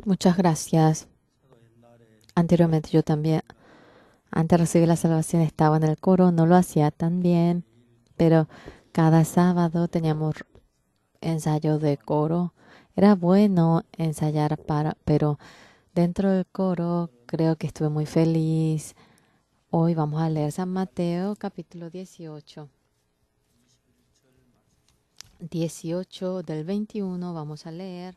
Muchas gracias. Anteriormente yo también, antes de recibir la salvación, estaba en el coro, no lo hacía tan bien, pero cada sábado teníamos ensayo de coro. Era bueno ensayar pero dentro del coro creo que estuve muy feliz. Hoy vamos a leer San Mateo capítulo 18. 18 del 21 vamos a leer.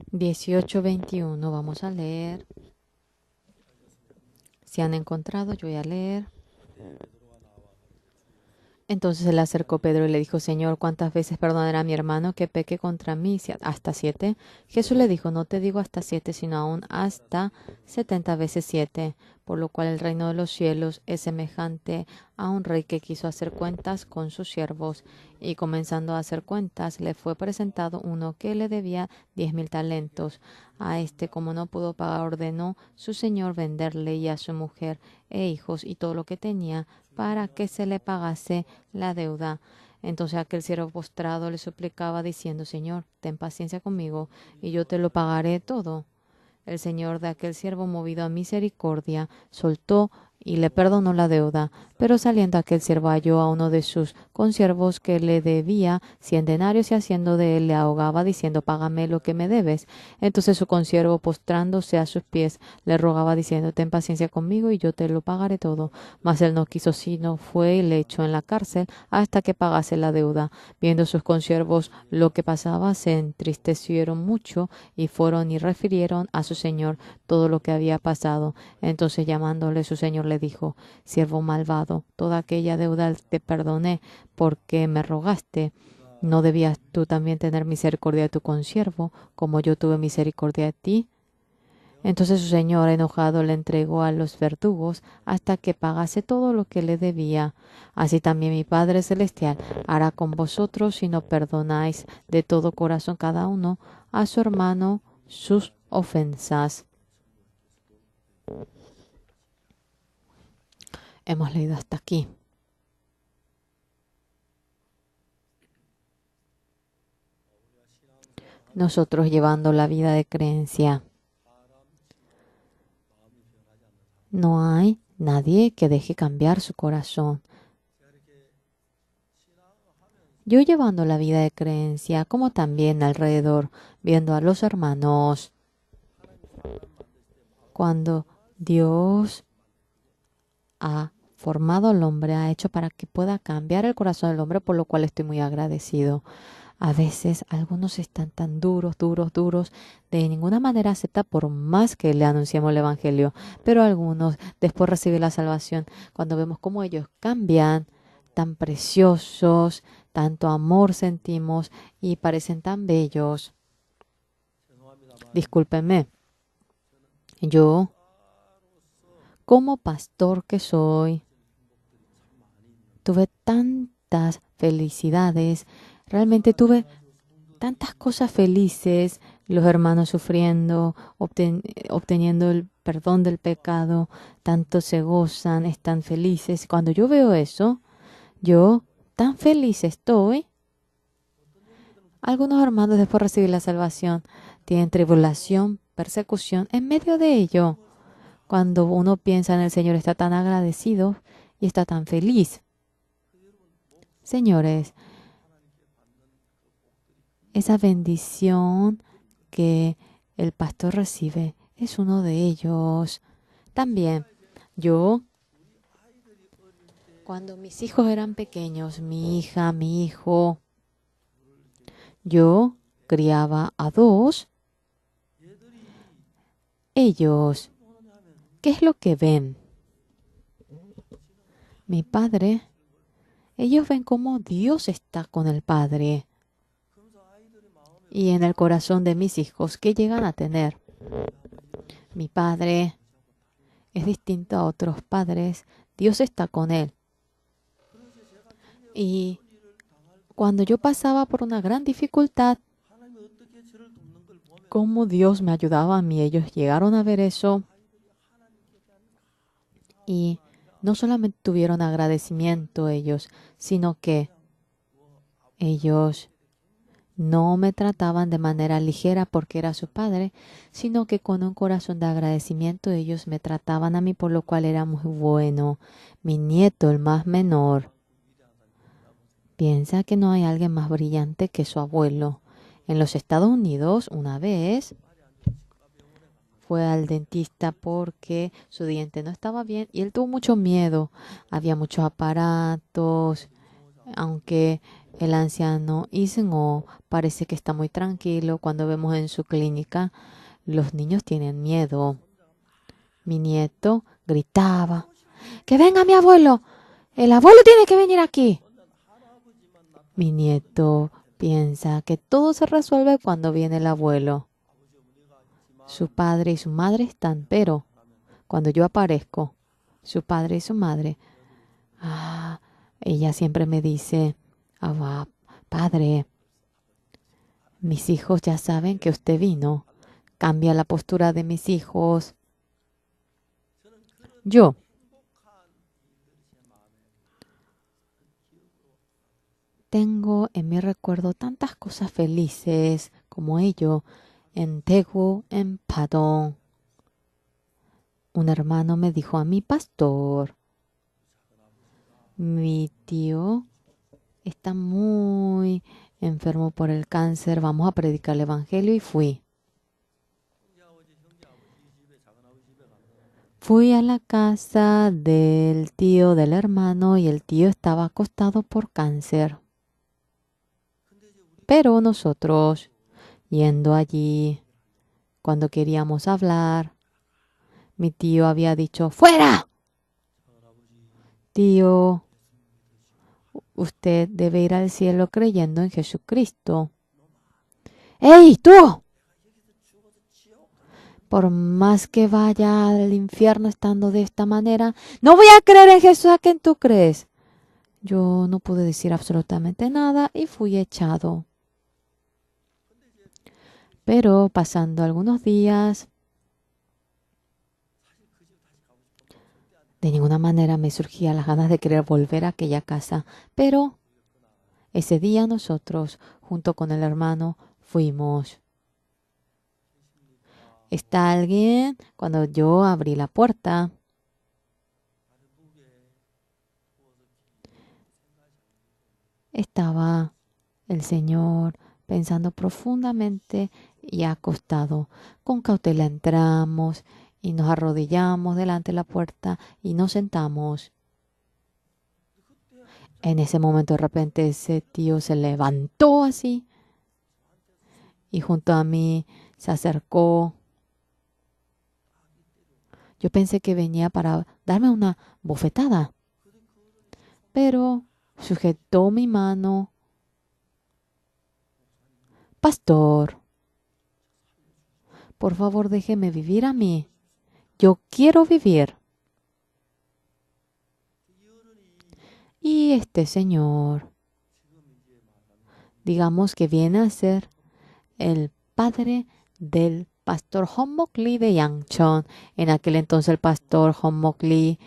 Dieciocho 21 vamos a leer. Si han encontrado, yo voy a leer. Entonces se le acercó Pedro y le dijo: Señor, ¿cuántas veces perdonará a mi hermano que peque contra mí? ¿Hasta 7? Jesús le dijo: No te digo hasta 7, sino aún hasta 70 veces 7. Por lo cual el reino de los cielos es semejante a un rey que quiso hacer cuentas con sus siervos. Y comenzando a hacer cuentas, le fue presentado uno que le debía 10,000 talentos. A este, como no pudo pagar, ordenó su señor venderle y a su mujer e hijos y todo lo que tenía, para que se le pagase la deuda. Entonces aquel siervo postrado le suplicaba diciendo: Señor, ten paciencia conmigo y yo te lo pagaré todo. El señor de aquel siervo, movido a misericordia, soltó y le perdonó la deuda. Pero saliendo aquel siervo, halló a uno de sus consiervos que le debía 100 denarios y haciendo de él le ahogaba diciendo: Págame lo que me debes. Entonces su consiervo, postrándose a sus pies, le rogaba diciendo: Ten paciencia conmigo y yo te lo pagaré todo. Mas él no quiso, sino fue y le echó en la cárcel hasta que pagase la deuda. Viendo sus consiervos lo que pasaba, se entristecieron mucho y fueron y refirieron a su señor todo lo que había pasado. Entonces llamándole su señor le dijo: Siervo malvado, toda aquella deuda te perdoné porque me rogaste. ¿No debías tú también tener misericordia de tu consiervo, como yo tuve misericordia de ti? Entonces su señor, enojado, le entregó a los verdugos hasta que pagase todo lo que le debía. Así también mi Padre Celestial hará con vosotros si no perdonáis de todo corazón cada uno a su hermano sus ofensas. Hemos leído hasta aquí. Nosotros llevando la vida de creencia. No hay nadie que deje cambiar su corazón. yo llevando la vida de creencia, como también alrededor, viendo a los hermanos. Cuando Dios ha formado al hombre, ha hecho para que pueda cambiar el corazón del hombre, por lo cual estoy muy agradecido. A veces algunos están tan duros, de ninguna manera acepta por más que le anunciemos el Evangelio. Pero algunos, después de recibir la salvación, cuando vemos cómo ellos cambian, tan preciosos, tanto amor sentimos y parecen tan bellos. Discúlpenme, yo, como pastor que soy, tuve tantas felicidades, realmente tuve tantas cosas felices, los hermanos sufriendo, obteniendo el perdón del pecado, tanto se gozan, están felices. Cuando yo veo eso, yo tan feliz estoy. Algunos hermanos después de recibir la salvación tienen tribulación, persecución en medio de ello. Cuando uno piensa en el Señor está tan agradecido y está tan feliz. Señores, esa bendición que el pastor recibe es uno de ellos. También yo, cuando mis hijos eran pequeños, mi hija, mi hijo, yo criaba a dos. Ellos, ¿qué es lo que ven? Mi padre, ellos ven cómo Dios está con el padre y en el corazón de mis hijos que llegan a tener. Mi padre es distinto a otros padres. Dios está con él. Y cuando yo pasaba por una gran dificultad, cómo Dios me ayudaba a mí, ellos llegaron a ver eso y no solamente tuvieron agradecimiento ellos, sino que ellos no me trataban de manera ligera porque era su padre, sino que con un corazón de agradecimiento ellos me trataban a mí, por lo cual era muy bueno. Mi nieto, el más menor, piensa que no hay alguien más brillante que su abuelo. En los Estados Unidos, una vez, fue al dentista porque su diente no estaba bien y él tuvo mucho miedo. Había muchos aparatos, aunque el anciano Isngo parece que está muy tranquilo. Cuando vemos en su clínica, los niños tienen miedo. Mi nieto gritaba, ¡que venga mi abuelo! ¡El abuelo tiene que venir aquí! Mi nieto piensa que todo se resuelve cuando viene el abuelo. Su padre y su madre están, pero cuando yo aparezco, su padre y su madre, ella siempre me dice, padre, mis hijos ya saben que usted vino. Cambia la postura de mis hijos. Yo tengo en mi recuerdo tantas cosas felices como ello. En Daegu, en Padong, un hermano me dijo a mi pastor, mi tío está muy enfermo por el cáncer, vamos a predicar el evangelio y fui. Fui a la casa del tío del hermano y el tío estaba acostado por cáncer. Pero nosotros, yendo allí, cuando queríamos hablar, mi tío había dicho, ¡fuera! Tío, usted debe ir al cielo creyendo en Jesucristo. ¡Ey, tú! Por más que vaya al infierno estando de esta manera, no voy a creer en Jesús a quien tú crees. Yo no pude decir absolutamente nada y fui echado. Pero pasando algunos días, de ninguna manera me surgían las ganas de querer volver a aquella casa. Pero ese día nosotros, junto con el hermano, fuimos. ¿Está alguien? Cuando yo abrí la puerta, estaba El Señor, pensando profundamente y acostado, con cautela entramos y nos arrodillamos delante de la puerta y nos sentamos. En ese momento de repente ese tío se levantó así y junto a mí se acercó. Yo pensé que venía para darme una bofetada, pero sujetó mi mano. Pastor, por favor déjeme vivir a mí. Yo quiero vivir. Y este señor, digamos que viene a ser el padre del pastor Hon Mok Lee de Yangchon. En aquel entonces el pastor Hon Mok Lee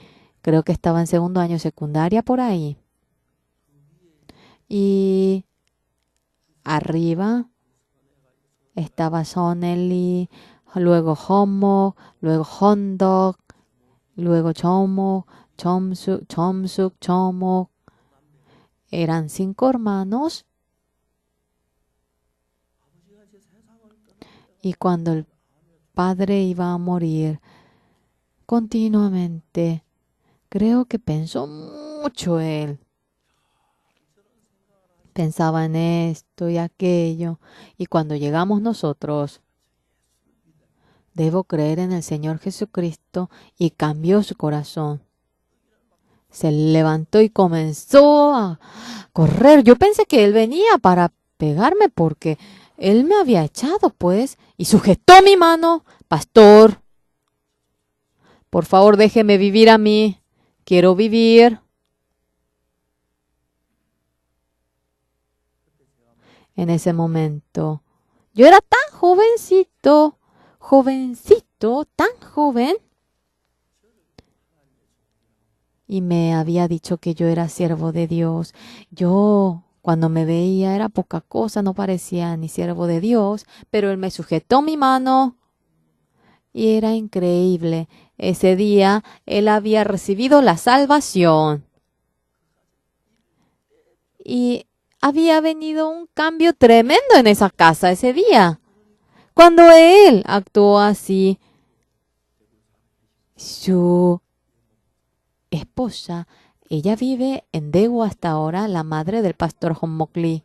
creo que estaba en segundo año secundaria por ahí. Y arriba estaba Soneli, luego Homo, luego Hondok, luego Chomo, Chomsuk, Chomsuk, Chomo. Eran 5 hermanos. Y cuando el padre iba a morir, continuamente, creo que pensó mucho él. Pensaba en esto y aquello. Y cuando llegamos nosotros, debo creer en el Señor Jesucristo, y cambió su corazón. Se levantó y comenzó a correr. Yo pensé que él venía para pegarme porque él me había echado, pues, y sujetó mi mano. Pastor, por favor, déjeme vivir a mí. Quiero vivir. En ese momento, yo era tan jovencito, tan joven. Y me había dicho que yo era siervo de Dios. Yo, cuando me veía, era poca cosa, no parecía ni siervo de Dios, pero él me sujetó mi mano y era increíble. Ese día él había recibido la salvación y había venido un cambio tremendo en esa casa ese día. Cuando él actuó así, su esposa, ella vive en Daegu hasta ahora, la madre del pastor Hon Mok Lee.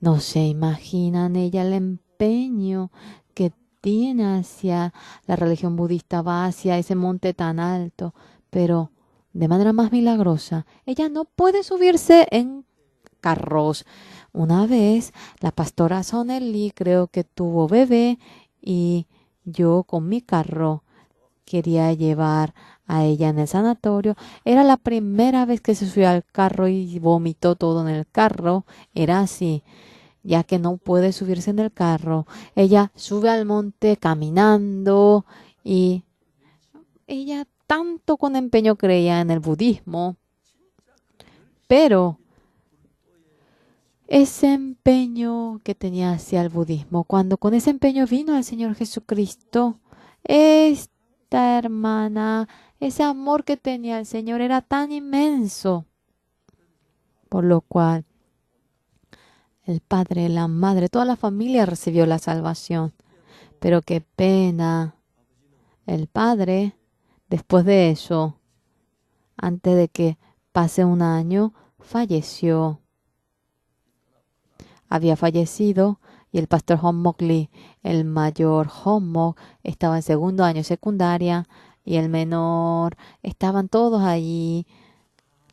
No se imaginan ella el empeño que tiene hacia la religión budista, va hacia ese monte tan alto, pero de manera más milagrosa, ella no puede subirse en carros. Una vez la pastora Soneli creo que tuvo bebé y yo con mi carro quería llevar a ella en el sanatorio. Era la primera vez que se subió al carro y vomitó todo en el carro. Era así, ya que no puede subirse en el carro. Ella sube al monte caminando y ella tanto con empeño creía en el budismo, pero ese empeño que tenía hacia el budismo, cuando con ese empeño vino al Señor Jesucristo, esta hermana, ese amor que tenía el Señor era tan inmenso, por lo cual el padre, la madre, toda la familia recibió la salvación. Pero qué pena, el padre, después de eso, antes de que pase un año, falleció. Había fallecido y el pastor Hon Mok Lee, el mayor Hon Mok, estaba en segundo año secundaria y el menor, estaban todos allí,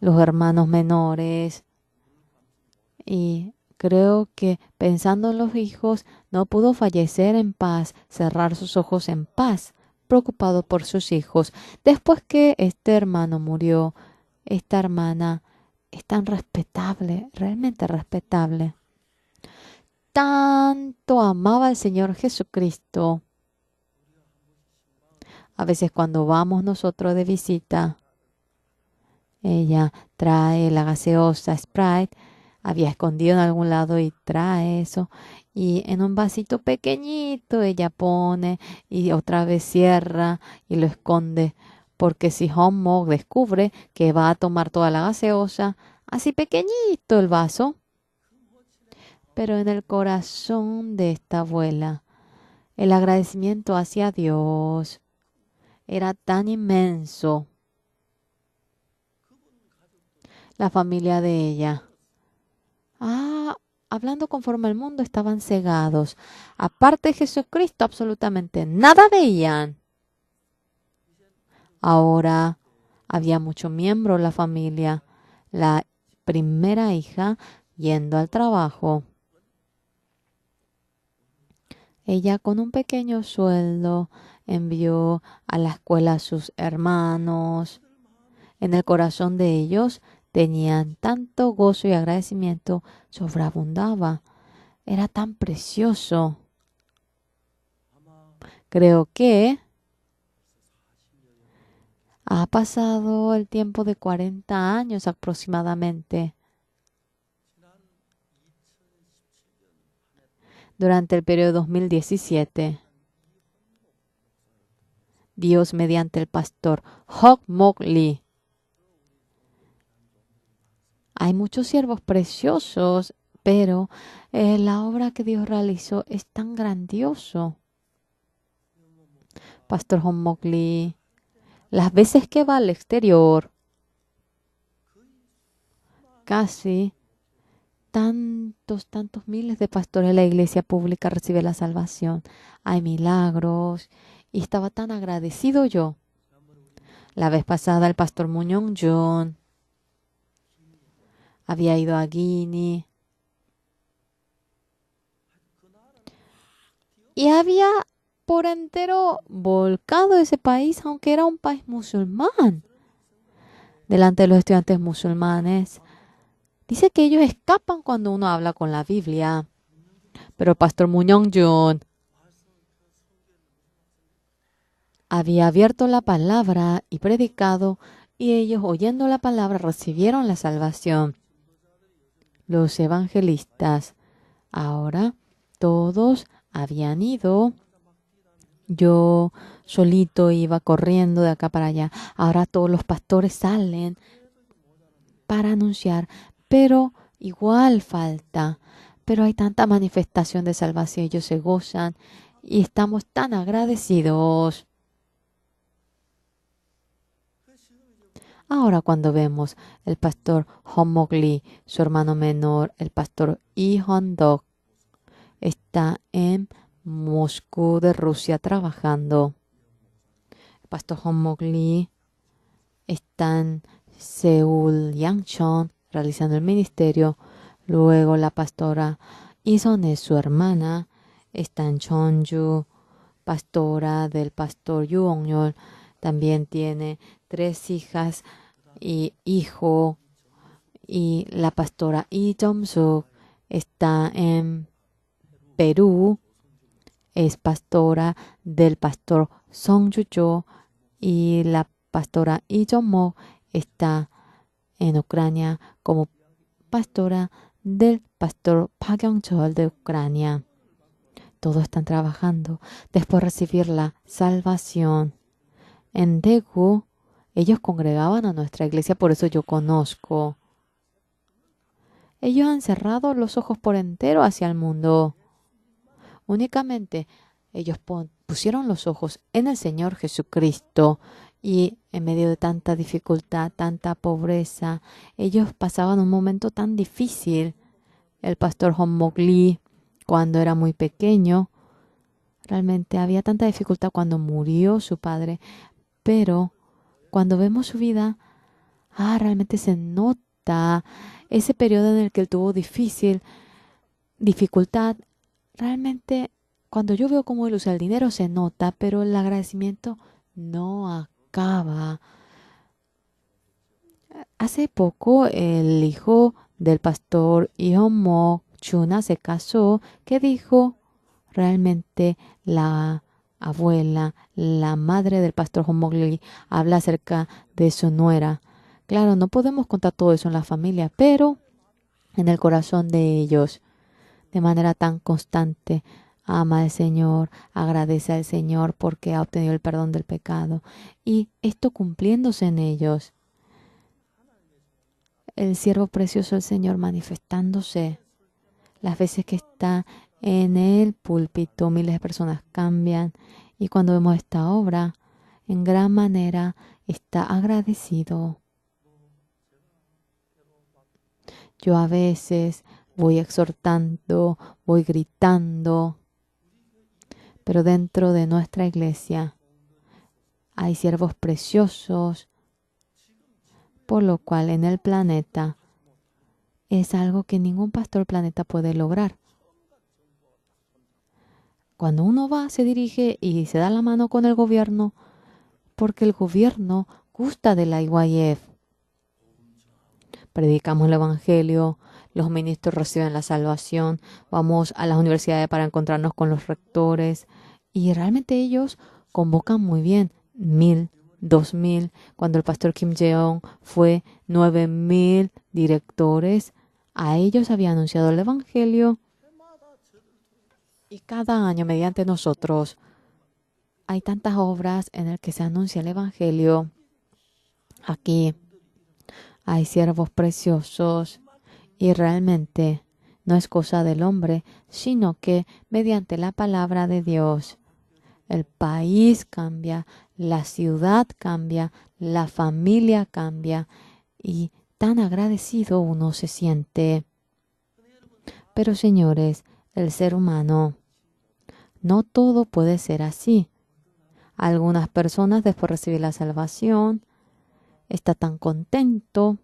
los hermanos menores. Y creo que pensando en los hijos, no pudo fallecer en paz, cerrar sus ojos en paz, preocupado por sus hijos. Después que este hermano murió, esta hermana es tan respetable, realmente respetable. Tanto amaba al Señor Jesucristo. A veces cuando vamos nosotros de visita, ella trae la gaseosa Sprite, había escondido en algún lado y trae eso. Y en un vasito pequeñito ella pone y otra vez cierra y lo esconde. Porque si Hon Mok descubre que va a tomar toda la gaseosa, así pequeñito el vaso, Pero en el corazón de esta abuela, el agradecimiento hacia Dios era tan inmenso. La familia de ella, hablando conforme al mundo, estaban cegados. Aparte de Jesucristo, absolutamente nada veían. Ahora había muchos miembros en la familia. La primera hija yendo al trabajo. Ella con un pequeño sueldo envió a la escuela a sus hermanos. En el corazón de ellos tenían tanto gozo y agradecimiento, sobreabundaba. Era tan precioso. Creo que ha pasado el tiempo de 40 años aproximadamente. Durante el periodo 2017, Dios mediante el pastor Hok Mok Lee. Hay muchos siervos preciosos, pero la obra que Dios realizó es tan grandioso. Pastor Hok Mok Lee, las veces que va al exterior, casi tantos miles de pastores de la iglesia pública reciben la salvación. Hay milagros y estaba tan agradecido yo. La vez pasada el pastor Muñoz John había ido a Guinea y había por entero volcado ese país, aunque era un país musulmán, delante de los estudiantes musulmanes. Dice que ellos escapan cuando uno habla con la Biblia. Pero el pastor Muñoz John había abierto la palabra y predicado, y ellos, oyendo la palabra, recibieron la salvación. Los evangelistas, ahora todos habían ido. Yo solito iba corriendo de acá para allá. Ahora todos los pastores salen para anunciar, pero igual falta. Pero hay tanta manifestación de salvación, ellos se gozan y estamos tan agradecidos. Ahora cuando vemos el pastor Hok Mok Lee, su hermano menor, el pastor Lee Hon-dok, está en Moscú de Rusia trabajando. El pastor Hok Mok Lee está en Seúl, Yangchon, realizando el ministerio. Luego la pastora Ison, su hermana, está en Cheonju, pastora del pastor Yu Ong-yol. También tiene 3 hijas y hijo. Y la pastora Lee Jong-suk está en Perú. Es pastora del pastor Song Ju-jo. Y la pastora Lee Jong-mo está en Ucrania como pastora del pastor Park Yong-chol de Ucrania. Todos están trabajando después de recibir la salvación. En Daegu, ellos congregaban a nuestra iglesia, por eso yo conozco. Ellos han cerrado los ojos por entero hacia el mundo. Únicamente ellos pusieron los ojos en el Señor Jesucristo. Y en medio de tanta dificultad, tanta pobreza, ellos pasaban un momento tan difícil. El pastor Hok Mok Lee, cuando era muy pequeño, realmente había tanta dificultad cuando murió su padre. Pero cuando vemos su vida, realmente se nota ese periodo en el que él tuvo dificultad. Realmente, cuando yo veo cómo él usa el dinero, se nota, pero el agradecimiento no acaba. Hace poco, el hijo del pastor Ihomo Chuna se casó, que dijo realmente la abuela, la madre del pastor Hok Mok Lee, habla acerca de su nuera. Claro, no podemos contar todo eso en la familia, pero en el corazón de ellos, de manera tan constante, ama al Señor, agradece al Señor porque ha obtenido el perdón del pecado. Y esto cumpliéndose en ellos. El siervo precioso del Señor manifestándose. Las veces que está en el púlpito, miles de personas cambian. Y cuando vemos esta obra, en gran manera está agradecido. Yo a veces voy exhortando, voy gritando, pero dentro de nuestra iglesia hay siervos preciosos, por lo cual en el planeta es algo que ningún pastor planeta puede lograr. Cuando uno va, se dirige y se da la mano con el gobierno, porque el gobierno gusta de la IYF. Predicamos el Evangelio, los ministros reciben la salvación, vamos a las universidades para encontrarnos con los rectores y realmente ellos convocan muy bien, 1000, 2000. Cuando el pastor Kim Jeong fue 9000 directores, a ellos había anunciado el Evangelio y cada año mediante nosotros hay tantas obras en las que se anuncia el Evangelio. Aquí hay siervos preciosos y realmente no es cosa del hombre, sino que mediante la palabra de Dios el país cambia, la ciudad cambia, la familia cambia y tan agradecido uno se siente. Pero señores, el ser humano, no todo puede ser así. Algunas personas después de recibir la salvación está tan contento.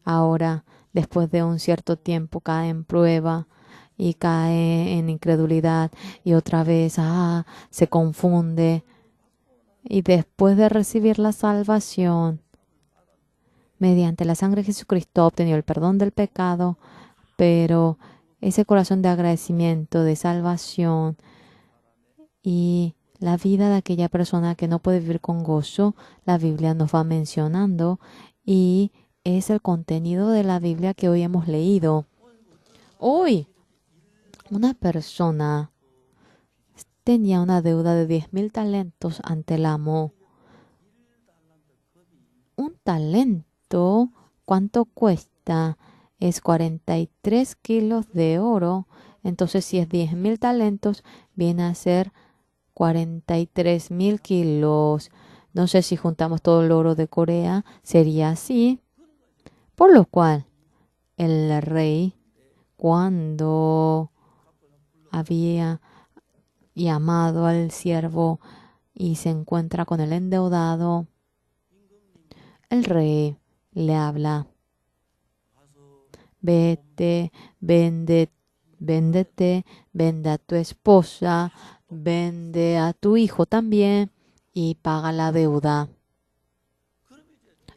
Ahora, después de un cierto tiempo, cae en prueba y cae en incredulidad y otra vez se confunde. Y después de recibir la salvación, mediante la sangre de Jesucristo, ha obtenido el perdón del pecado, pero ese corazón de agradecimiento, de salvación y la vida de aquella persona que no puede vivir con gozo, la Biblia nos va mencionando y es el contenido de la Biblia que hoy hemos leído. Hoy, una persona tenía una deuda de 10,000 talentos ante el amo. Un talento, ¿cuánto cuesta? Es 43 kilos de oro. Entonces, si es 10,000 talentos, viene a ser 43,000 kilos. No sé si juntamos todo el oro de Corea, sería así. Por lo cual, el rey, cuando había llamado al siervo y se encuentra con el endeudado, el rey le habla: vete, véndete, vende a tu esposa, vende a tu hijo también y paga la deuda.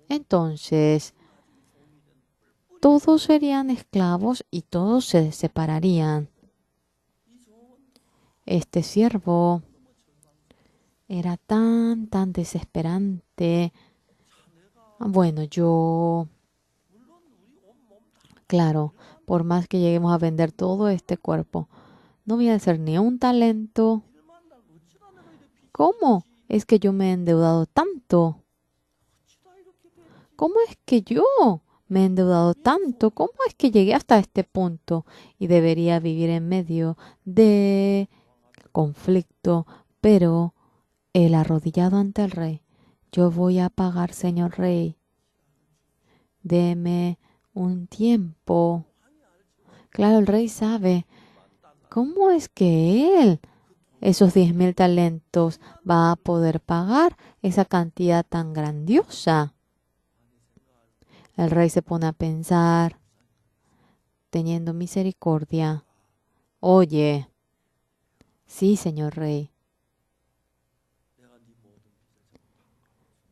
Entonces, todos serían esclavos y todos se separarían. Este siervo era tan desesperante. Bueno, claro, por más que lleguemos a vender todo este cuerpo, no voy a hacer ni un talento. ¿Cómo es que yo me he endeudado tanto? ¿Cómo es que yo me he endeudado tanto? ¿Cómo es que llegué hasta este punto? Y debería vivir en medio de conflicto, pero el arrodillado ante el rey: yo voy a pagar, señor rey. Deme un tiempo. Claro, el rey sabe cómo es que él, esos 10,000 talentos, va a poder pagar esa cantidad tan grandiosa. El rey se pone a pensar, teniendo misericordia: oye, sí, señor rey,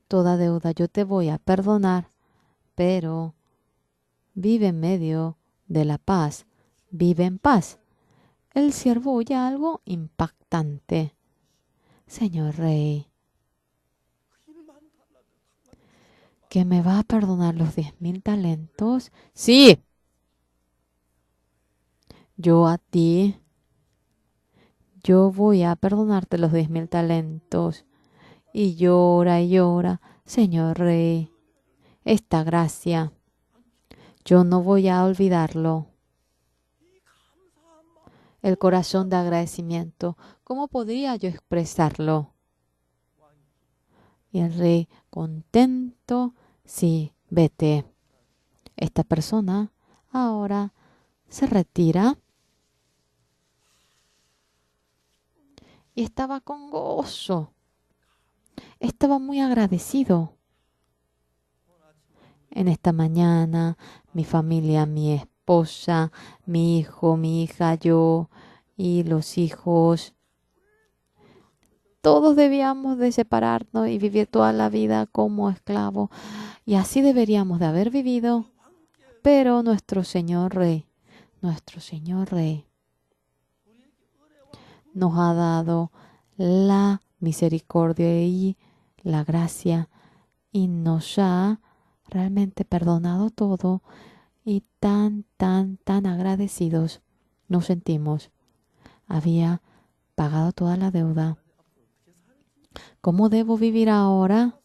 toda deuda yo te voy a perdonar, pero vive en medio de la paz, vive en paz. El siervo oye algo impactante: señor rey, ¿que me va a perdonar los 10,000 talentos? Sí, yo a ti, yo voy a perdonarte los 10,000 talentos. Y llora, señor rey, esta gracia, yo no voy a olvidarlo. el corazón de agradecimiento. ¿Cómo podría yo expresarlo? Y el rey, contento, sí, vete. Esta persona ahora se retira y estaba con gozo. Estaba muy agradecido. En esta mañana, mi familia, mi esposa, mi hijo, mi hija, yo y los hijos, todos debíamos de separarnos y vivir toda la vida como esclavos. Y así deberíamos de haber vivido. Pero nuestro Señor Rey nos ha dado la misericordia y la gracia y nos ha realmente perdonado todo y tan agradecidos nos sentimos. Había pagado toda la deuda. ¿Cómo debo vivir ahora?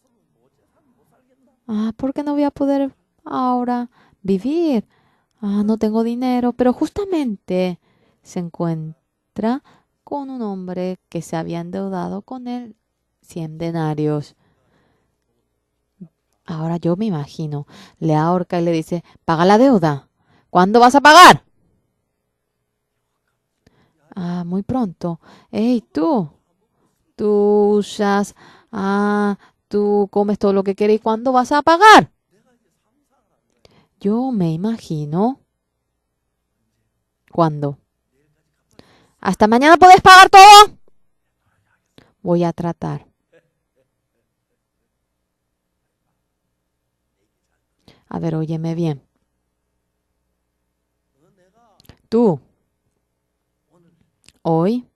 ¿Por qué no voy a poder ahora vivir? No tengo dinero, pero justamente se encuentra con un hombre que se había endeudado con él 100 denarios. Ahora yo me imagino, le ahorca y le dice, paga la deuda. ¿Cuándo vas a pagar? Muy pronto. Hey, tú usas, tú comes todo lo que quieres. ¿Cuándo vas a pagar? Yo me imagino, ¿cuándo? ¿Hasta mañana puedes pagar todo? Voy a tratar. A ver, óyeme bien. Tú, hoy,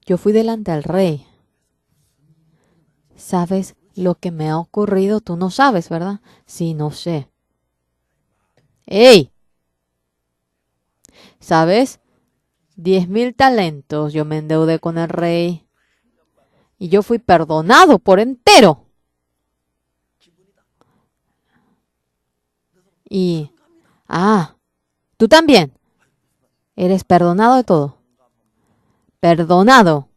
yo fui delante al rey. ¿Sabes lo que me ha ocurrido? Tú no sabes, ¿verdad? Sí, no sé. ¡Ey! ¿Sabes? 10,000 talentos yo me endeudé con el rey. Y yo fui perdonado por entero. Y, tú también. Eres perdonado de todo. Perdonado.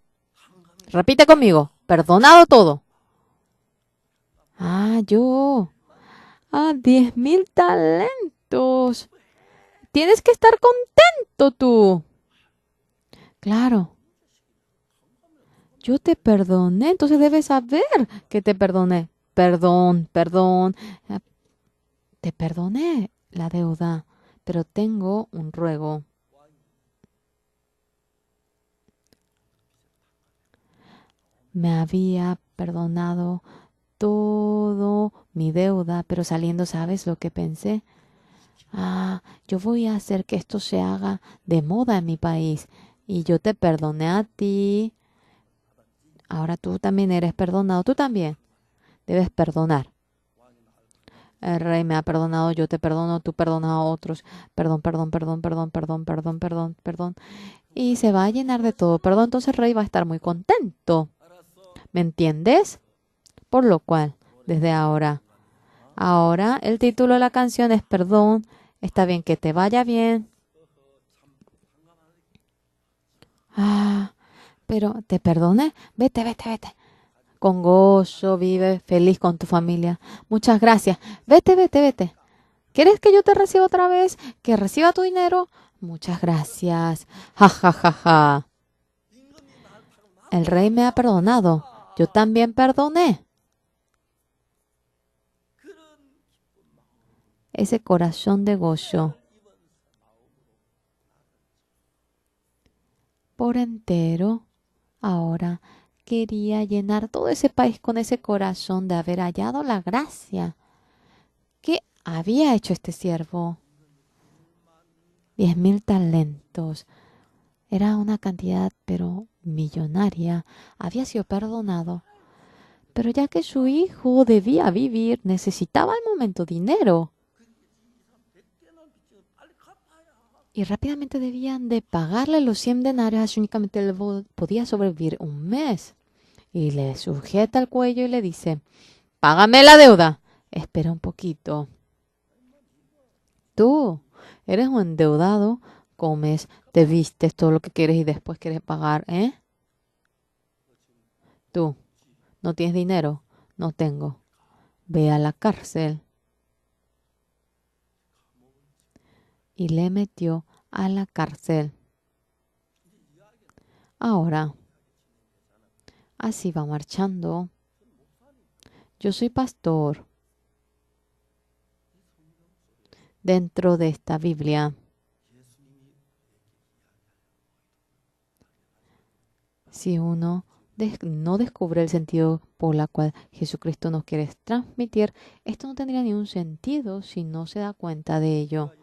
Repite conmigo. Perdonado todo. Yo. 10,000 talentos. Tienes que estar contento tú. Claro. Yo te perdoné, entonces debes saber que te perdoné. Perdón. Te perdoné la deuda, pero tengo un ruego. Me había perdonado todo mi deuda, pero saliendo, ¿sabes lo que pensé? Yo voy a hacer que esto se haga de moda en mi país. Y yo te perdoné a ti. Ahora tú también eres perdonado. Tú también debes perdonar. El rey me ha perdonado, yo te perdono, tú perdonas a otros. Perdón. Y se va a llenar de todo. Perdón, entonces el rey va a estar muy contento. ¿Me entiendes? Por lo cual, desde ahora el título de la canción es Perdón. Está bien, que te vaya bien. Pero te perdoné. Vete. Con gozo, vive feliz con tu familia. Muchas gracias. Vete. ¿Quieres que yo te reciba otra vez? ¿Que reciba tu dinero? Muchas gracias. Ja. El rey me ha perdonado. Yo también perdoné. Ese corazón de gozo por entero. Ahora quería llenar todo ese país con ese corazón de haber hallado la gracia. ¿Qué había hecho este siervo? 10,000 talentos. Era una cantidad, pero millonaria. Había sido perdonado. Pero ya que su hijo debía vivir, necesitaba al momento dinero. Y rápidamente debían de pagarle los 100 denarios, así únicamente él podía sobrevivir un mes. Y le sujeta el cuello y le dice, págame la deuda. Espera un poquito. Tú eres un endeudado comes, te vistes, todo lo que quieres y después quieres pagar, ¿eh? Tú, ¿no tienes dinero? No tengo. Ve a la cárcel. Y le metió a la cárcel. Ahora, así va marchando. Yo soy pastor dentro de esta Biblia. Si uno no descubre el sentido por la cual Jesucristo nos quiere transmitir, esto no tendría ningún sentido si no se da cuenta de ello.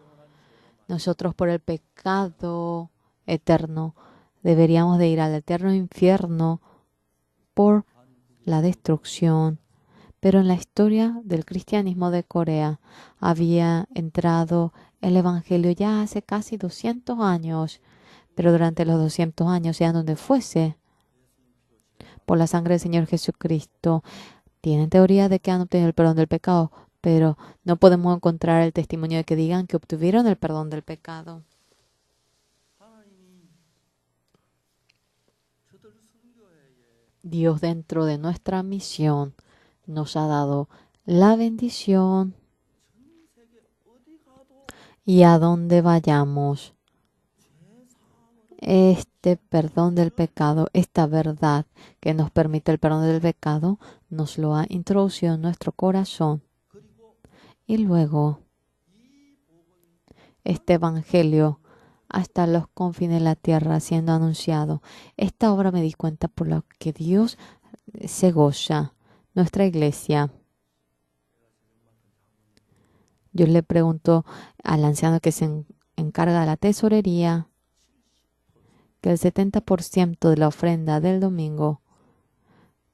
Nosotros por el pecado eterno deberíamos de ir al eterno infierno por la destrucción. Pero en la historia del cristianismo de Corea había entrado el Evangelio ya hace casi 200 años. Pero durante los 200 años, sea donde fuese, por la sangre del Señor Jesucristo, tienen teoría de que han obtenido el perdón del pecado, pero no podemos encontrar el testimonio de que digan que obtuvieron el perdón del pecado. Dios, dentro de nuestra misión, nos ha dado la bendición, y a donde vayamos, este perdón del pecado, esta verdad que nos permite el perdón del pecado, nos lo ha introducido en nuestro corazón. Y luego, este evangelio hasta los confines de la tierra siendo anunciado. Esta obra me di cuenta por la que Dios se goza. Nuestra iglesia. Yo le pregunto al anciano que se encarga de la tesorería que el 70% de la ofrenda del domingo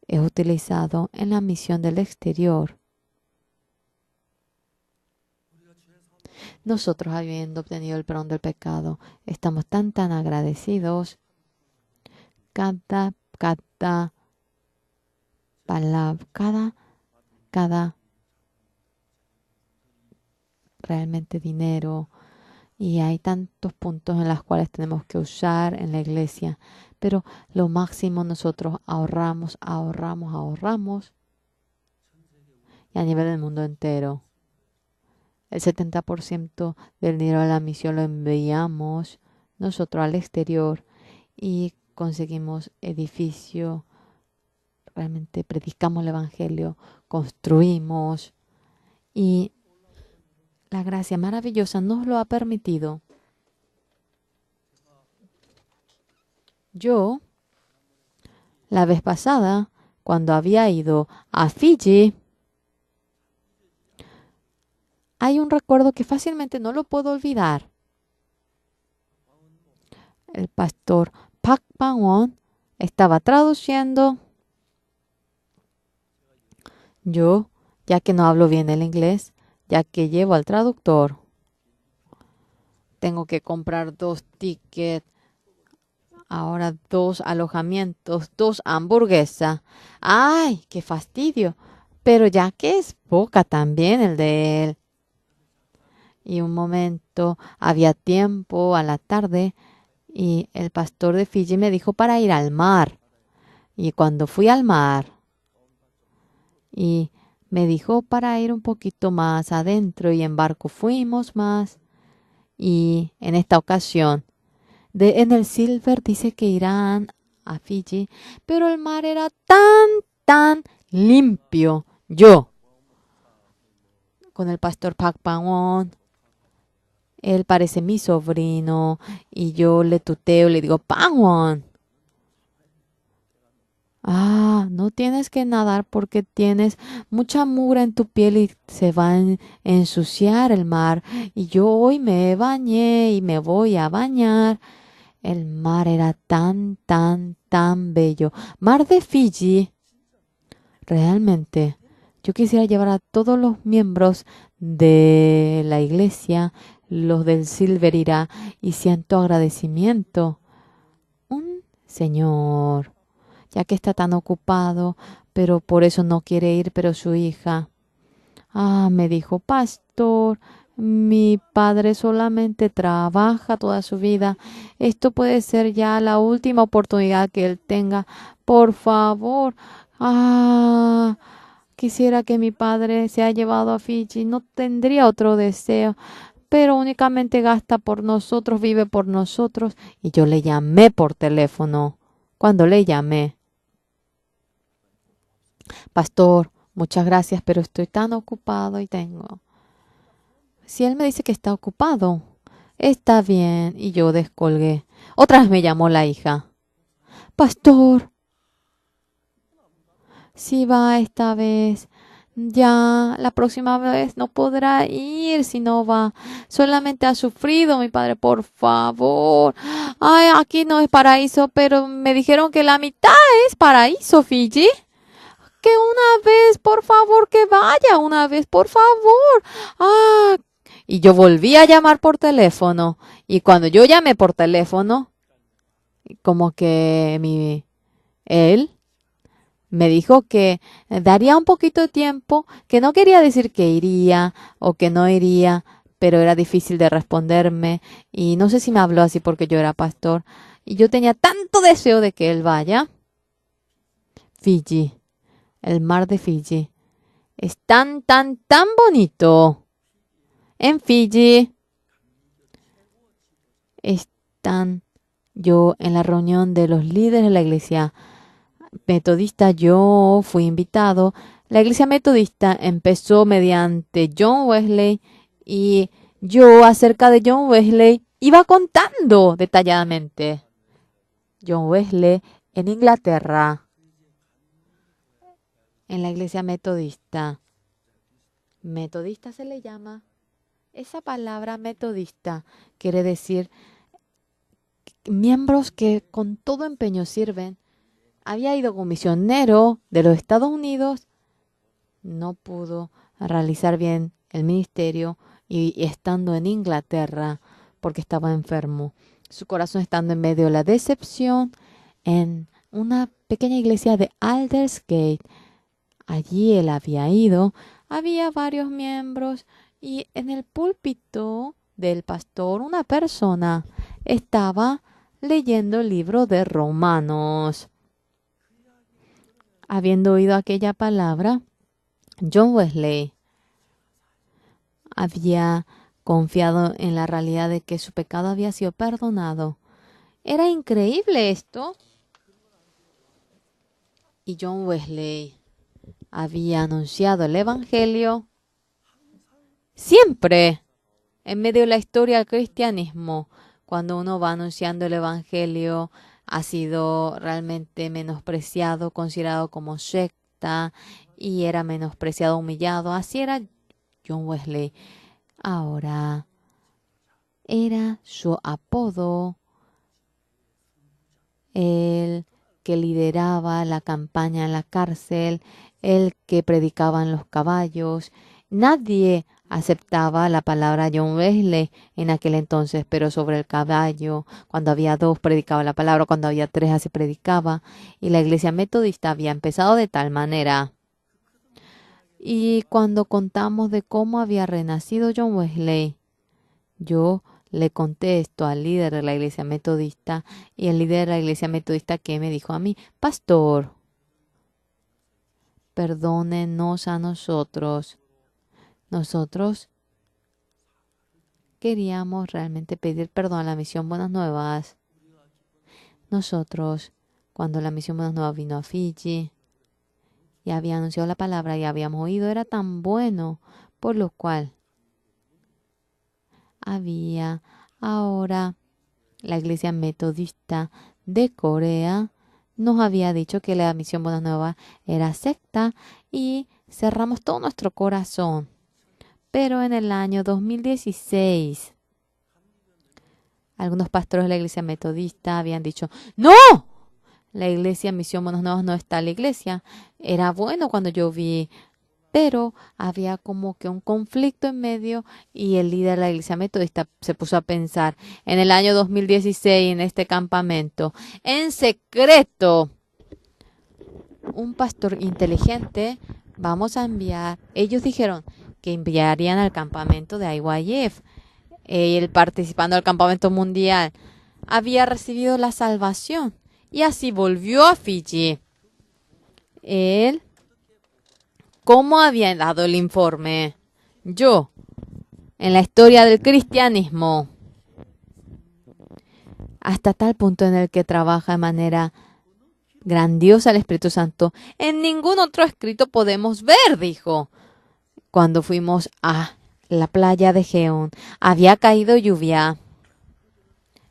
es utilizado en la misión del exterior. Nosotros, habiendo obtenido el perdón del pecado, estamos tan agradecidos. Cada palabra, cada realmente dinero. Y hay tantos puntos en los cuales tenemos que usar en la iglesia. Pero lo máximo nosotros ahorramos. Y a nivel del mundo entero. El 70% del dinero de la misión lo enviamos nosotros al exterior y conseguimos edificio. Realmente predicamos el evangelio, construimos y la gracia maravillosa nos lo ha permitido. Yo, la vez pasada, cuando había ido a Fiji, hay un recuerdo que fácilmente no lo puedo olvidar. El pastor Pak Bang-won estaba traduciendo. Yo, ya que no hablo bien el inglés, ya que llevo al traductor, tengo que comprar 2 tickets, ahora 2 alojamientos, 2 hamburguesas. ¡Ay, qué fastidio! Pero ya que es poca también el de él. Y un momento, había tiempo a la tarde y el pastor de Fiji me dijo para ir al mar. Y cuando fui al mar y me dijo para ir un poquito más adentro y en barco fuimos más. Y en esta ocasión, en el Silver dice que irán a Fiji, pero el mar era tan limpio. Yo, con el pastor Pak Bang-won, él parece mi sobrino y yo le tuteo, le digo, Bang-won, no tienes que nadar porque tienes mucha mugre en tu piel y se va a ensuciar el mar. Y yo hoy me bañé y me voy a bañar. El mar era tan bello. Mar de Fiji. Realmente, yo quisiera llevar a todos los miembros de la iglesia, los del Silver irá, y siento agradecimiento. Un señor, ya que está tan ocupado, pero por eso no quiere ir, pero su hija, me dijo, pastor, Mi padre solamente trabaja toda su vida. Esto puede ser ya la última oportunidad que él tenga. Por favor. Ah, quisiera que mi padre se haya llevado a Fiji. No tendría otro deseo, pero únicamente gasta por nosotros, vive por nosotros. Y yo le llamé por teléfono. Cuando le llamé, pastor, muchas gracias, pero estoy tan ocupado y tengo. Si él me dice que está ocupado, está bien. Y yo descolgué. Otra vez me llamó la hija. Pastor, si va esta vez, ya la próxima vez no podrá ir si no va. Solamente ha sufrido mi padre, por favor. Ay, aquí no es paraíso, pero me dijeron que la mitad es paraíso, Fiji. Que una vez, por favor, que vaya una vez, por favor. Ah, y yo volví a llamar por teléfono. Y cuando yo llamé por teléfono, como que él me dijo que daría un poquito de tiempo, que no quería decir que iría o que no iría, pero era difícil de responderme. Y no sé si me habló así porque yo era pastor. Y yo tenía tanto deseo de que él vaya. Fiji, el mar de Fiji, es tan, tan, tan bonito. En Fiji están yo en la reunión de los líderes de la iglesia metodista, yo fui invitado. La iglesia metodista empezó mediante John Wesley y yo acerca de John Wesley iba contando detalladamente. John Wesley en Inglaterra, en la iglesia metodista. Metodista se le llama. Esa palabra metodista quiere decir miembros que con todo empeño sirven. Había ido como misionero de los Estados Unidos, no pudo realizar bien el ministerio y estando en Inglaterra porque estaba enfermo, su corazón estando en medio de la decepción, en una pequeña iglesia de Aldersgate. Allí él había ido, había varios miembros y en el púlpito del pastor una persona estaba leyendo el libro de Romanos. Habiendo oído aquella palabra, John Wesley había confiado en la realidad de que su pecado había sido perdonado. Era increíble esto. Y John Wesley había anunciado el Evangelio siempre en medio de la historia del cristianismo. Cuando uno va anunciando el Evangelio, ha sido realmente menospreciado, considerado como secta y era menospreciado, humillado. Así era John Wesley. Ahora era su apodo, el que lideraba la campaña en la cárcel, el que predicaba en los caballos. Nadie aceptaba la palabra John Wesley en aquel entonces, pero sobre el caballo, cuando había dos predicaba la palabra, cuando había tres así predicaba. Y la iglesia metodista había empezado de tal manera. Y cuando contamos de cómo había renacido John Wesley, yo le conté esto al líder de la iglesia metodista y el líder de la iglesia metodista que me dijo a mí, pastor, perdónenos a nosotros. Nosotros queríamos realmente pedir perdón a la misión Buenas Nuevas. Nosotros, cuando la misión Buenas Nuevas vino a Fiji y había anunciado la palabra y habíamos oído, era tan bueno, por lo cual había ahora la iglesia metodista de Corea nos había dicho que la misión Buenas Nuevas era secta y cerramos todo nuestro corazón. Pero en el año 2016, algunos pastores de la iglesia metodista habían dicho, ¡no! La iglesia Misión Buenas Nuevas no está en la iglesia. Era bueno cuando yo vi, pero había como que un conflicto en medio y el líder de la iglesia metodista se puso a pensar en el año 2016 en este campamento, en secreto, un pastor inteligente, vamos a enviar. Ellos dijeron, que enviarían al campamento de IYF. Él, participando del campamento mundial, había recibido la salvación y así volvió a Fiji. Él, ¿cómo había dado el informe? Yo, en la historia del cristianismo, hasta tal punto en el que trabaja de manera grandiosa el Espíritu Santo, en ningún otro escrito podemos ver, dijo. Cuando fuimos a la playa de Geón, había caído lluvia.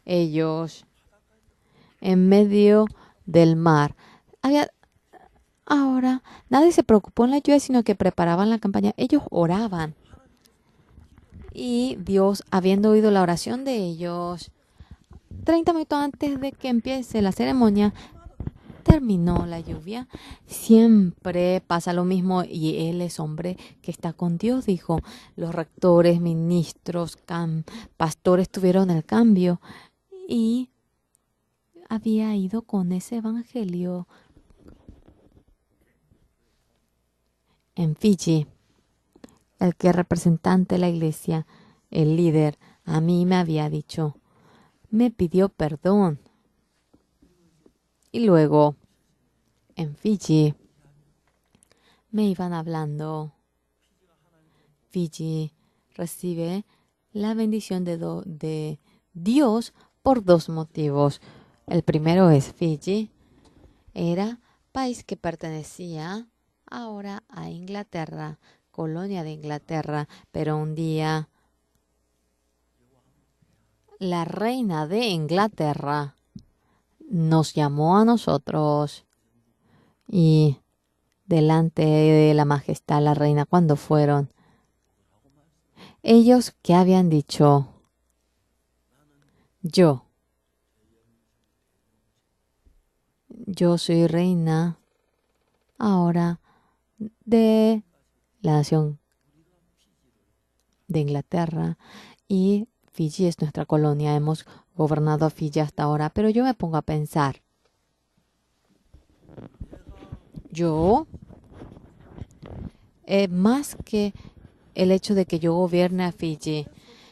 Ellos, en medio del mar, ahora nadie se preocupó en la lluvia, sino que preparaban la campaña. Ellos oraban. Y Dios, habiendo oído la oración de ellos, 30 minutos antes de que empiece la ceremonia, terminó la lluvia. Siempre pasa lo mismo y él es hombre que está con Dios, dijo. Los rectores, ministros, pastores tuvieron el cambio y había ido con ese evangelio en Fiji. El que representante de la iglesia, el líder, a mí me había dicho, me pidió perdón. Y luego, en Fiji, me iban hablando. Fiji recibe la bendición de Dios por dos motivos. El primero es Fiji era país que pertenecía ahora a Inglaterra, colonia de Inglaterra, pero un día la reina de Inglaterra nos llamó a nosotros y delante de la majestad la reina cuando fueron ellos que habían dicho yo soy reina ahora de la nación de Inglaterra y Fiji es nuestra colonia. Hemos gobernado a Fiji hasta ahora, pero yo me pongo a pensar. Yo, más que el hecho de que yo gobierne a Fiji,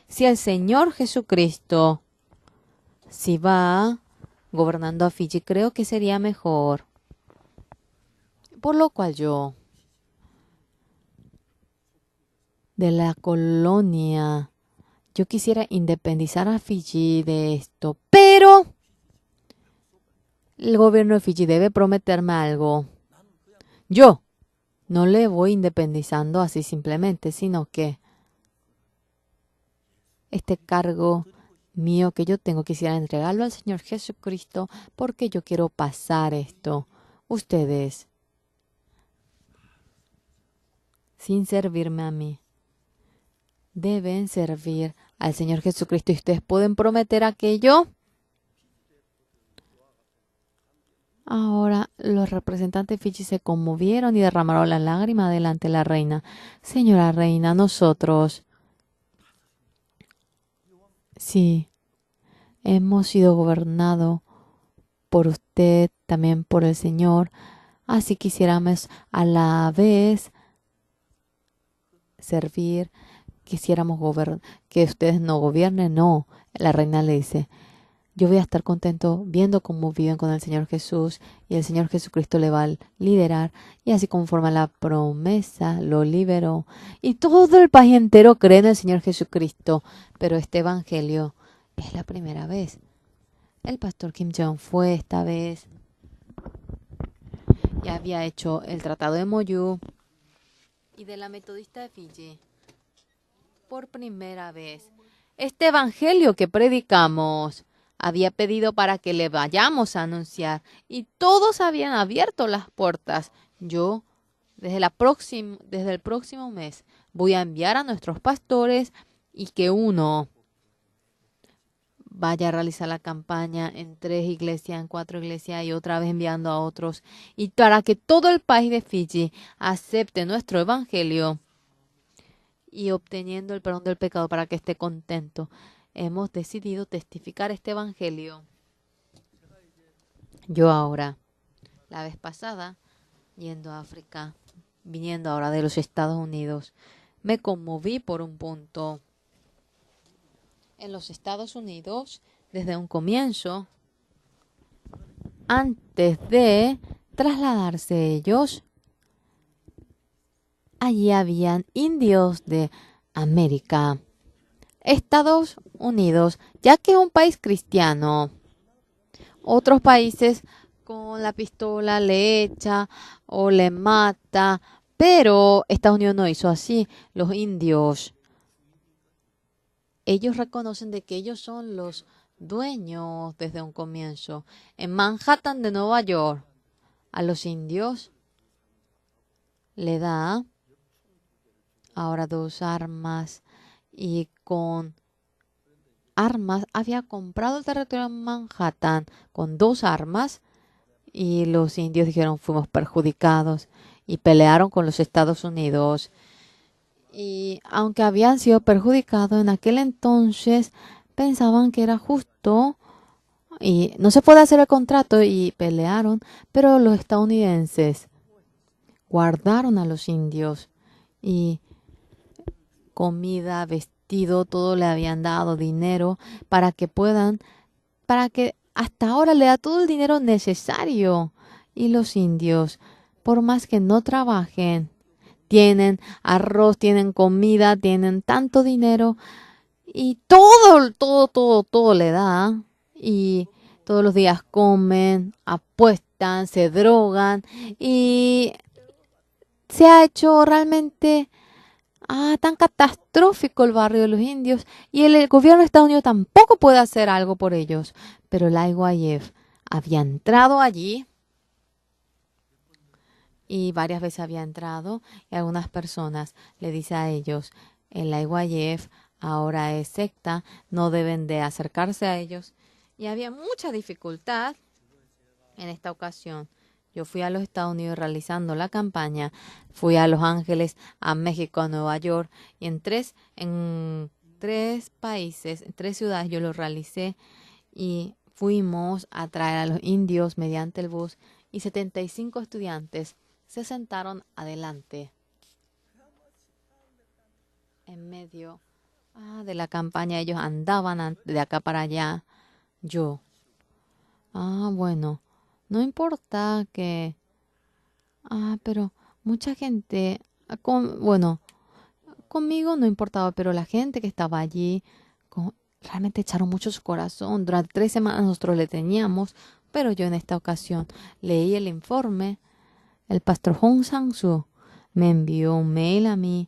si el Señor Jesucristo, si va gobernando a Fiji, creo que sería mejor. Por lo cual yo, de la colonia, yo quisiera independizar a Fiji de esto, pero el gobierno de Fiji debe prometerme algo. Yo no le voy independizando así simplemente, sino que este cargo mío que yo tengo quisiera entregarlo al Señor Jesucristo porque yo quiero pasar esto. Ustedes, sin servirme a mí, deben servir al Señor Jesucristo y ustedes pueden prometer aquello. Ahora los representantes de Fiji se conmovieron y derramaron la lágrima delante de la reina. Señora reina, nosotros, sí, hemos sido gobernados por usted, también por el Señor. Así quisiéramos a la vez servir, quisiéramos que ustedes no gobiernen. No, la reina le dice, yo voy a estar contento viendo cómo viven con el Señor Jesús y el Señor Jesucristo le va a liderar y así conforme a la promesa lo liberó y todo el país entero cree en el Señor Jesucristo, pero este evangelio es la primera vez. El pastor Kim Jong fue esta vez y había hecho el tratado de Moyu y de la metodista de Fiji por primera vez. Este evangelio que predicamos había pedido para que le vayamos a anunciar y todos habían abierto las puertas. Yo, desde el próximo mes, voy a enviar a nuestros pastores y que uno vaya a realizar la campaña en 3 iglesias, en 4 iglesias y otra vez enviando a otros. Y para que todo el país de Fiji acepte nuestro evangelio y obteniendo el perdón del pecado para que esté contento, hemos decidido testificar este evangelio. Yo ahora, la vez pasada, yendo a África, viniendo ahora de los Estados Unidos, me conmoví por un punto. En los Estados Unidos, desde un comienzo, antes de trasladarse ellos, allí habían indios de América. Estados Unidos, ya que es un país cristiano, otros países con la pistola le echa o le mata, pero Estados Unidos no hizo así. Los indios, ellos reconocen de que ellos son los dueños desde un comienzo. En Manhattan de Nueva York, a los indios le da ahora 2 armas y con armas había comprado el territorio de Manhattan con 2 armas y los indios dijeron fuimos perjudicados y pelearon con los Estados Unidos. Y aunque habían sido perjudicados en aquel entonces, pensaban que era justo y no se puede hacer el contrato y pelearon, pero los estadounidenses guardaron a los indios y comida, vestido, todo le habían dado, dinero, para que puedan, para que hasta ahora le da todo el dinero necesario. Y los indios, por más que no trabajen, tienen arroz, tienen comida, tienen tanto dinero y todo le da. Y todos los días comen, apuestan, se drogan y se ha hecho realmente tan catastrófico el barrio de los indios y el gobierno de Estados Unidos tampoco puede hacer algo por ellos. Pero el IYF había entrado allí y varias veces había entrado y algunas personas le dice a ellos, el IYF ahora es secta, no deben de acercarse a ellos. Y había mucha dificultad en esta ocasión. Yo fui a los Estados Unidos realizando la campaña, fui a Los Ángeles, a México, a Nueva York y en tres países, en 3 ciudades yo lo realicé y fuimos a traer a los indios mediante el bus y 75 estudiantes se sentaron adelante en medio de la campaña. Ellos andaban de acá para allá. Yo, bueno, no importa que pero mucha gente, bueno, conmigo no importaba, pero la gente que estaba allí realmente echaron mucho su corazón. Durante 3 semanas nosotros le teníamos, pero yo en esta ocasión leí el informe. El pastor Hong Sang-soo me envió un mail a mí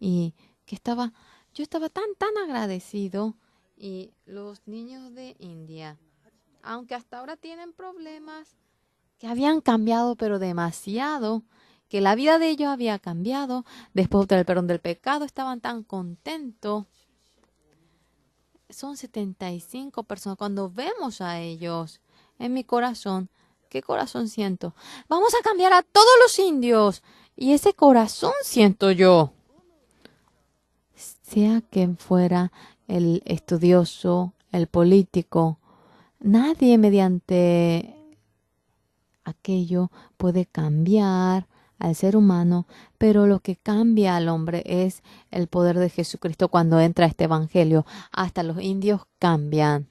y yo estaba tan agradecido. Y los niños de India, aunque hasta ahora tienen problemas, que habían cambiado, pero demasiado, que la vida de ellos había cambiado, después del perdón del pecado, estaban tan contentos. Son 75 personas. Cuando vemos a ellos, en mi corazón, ¿qué corazón siento? Vamos a cambiar a todos los indios. Y ese corazón siento yo. Sea quien fuera el estudioso, el político, nadie mediante aquello puede cambiar al ser humano, pero lo que cambia al hombre es el poder de Jesucristo cuando entra este evangelio. Hasta los indios cambian.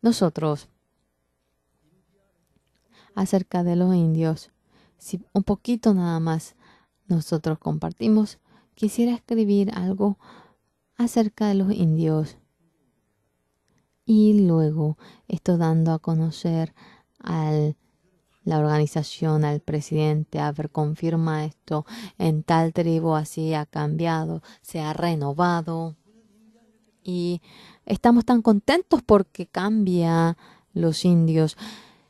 Nosotros, acerca de los indios, si un poquito nada más nosotros compartimos, quisiera escribir algo acerca de los indios. Y luego esto dando a conocer a la organización, al presidente, a ver, confirma esto, en tal tribu así ha cambiado, se ha renovado. Y estamos tan contentos porque cambia los indios.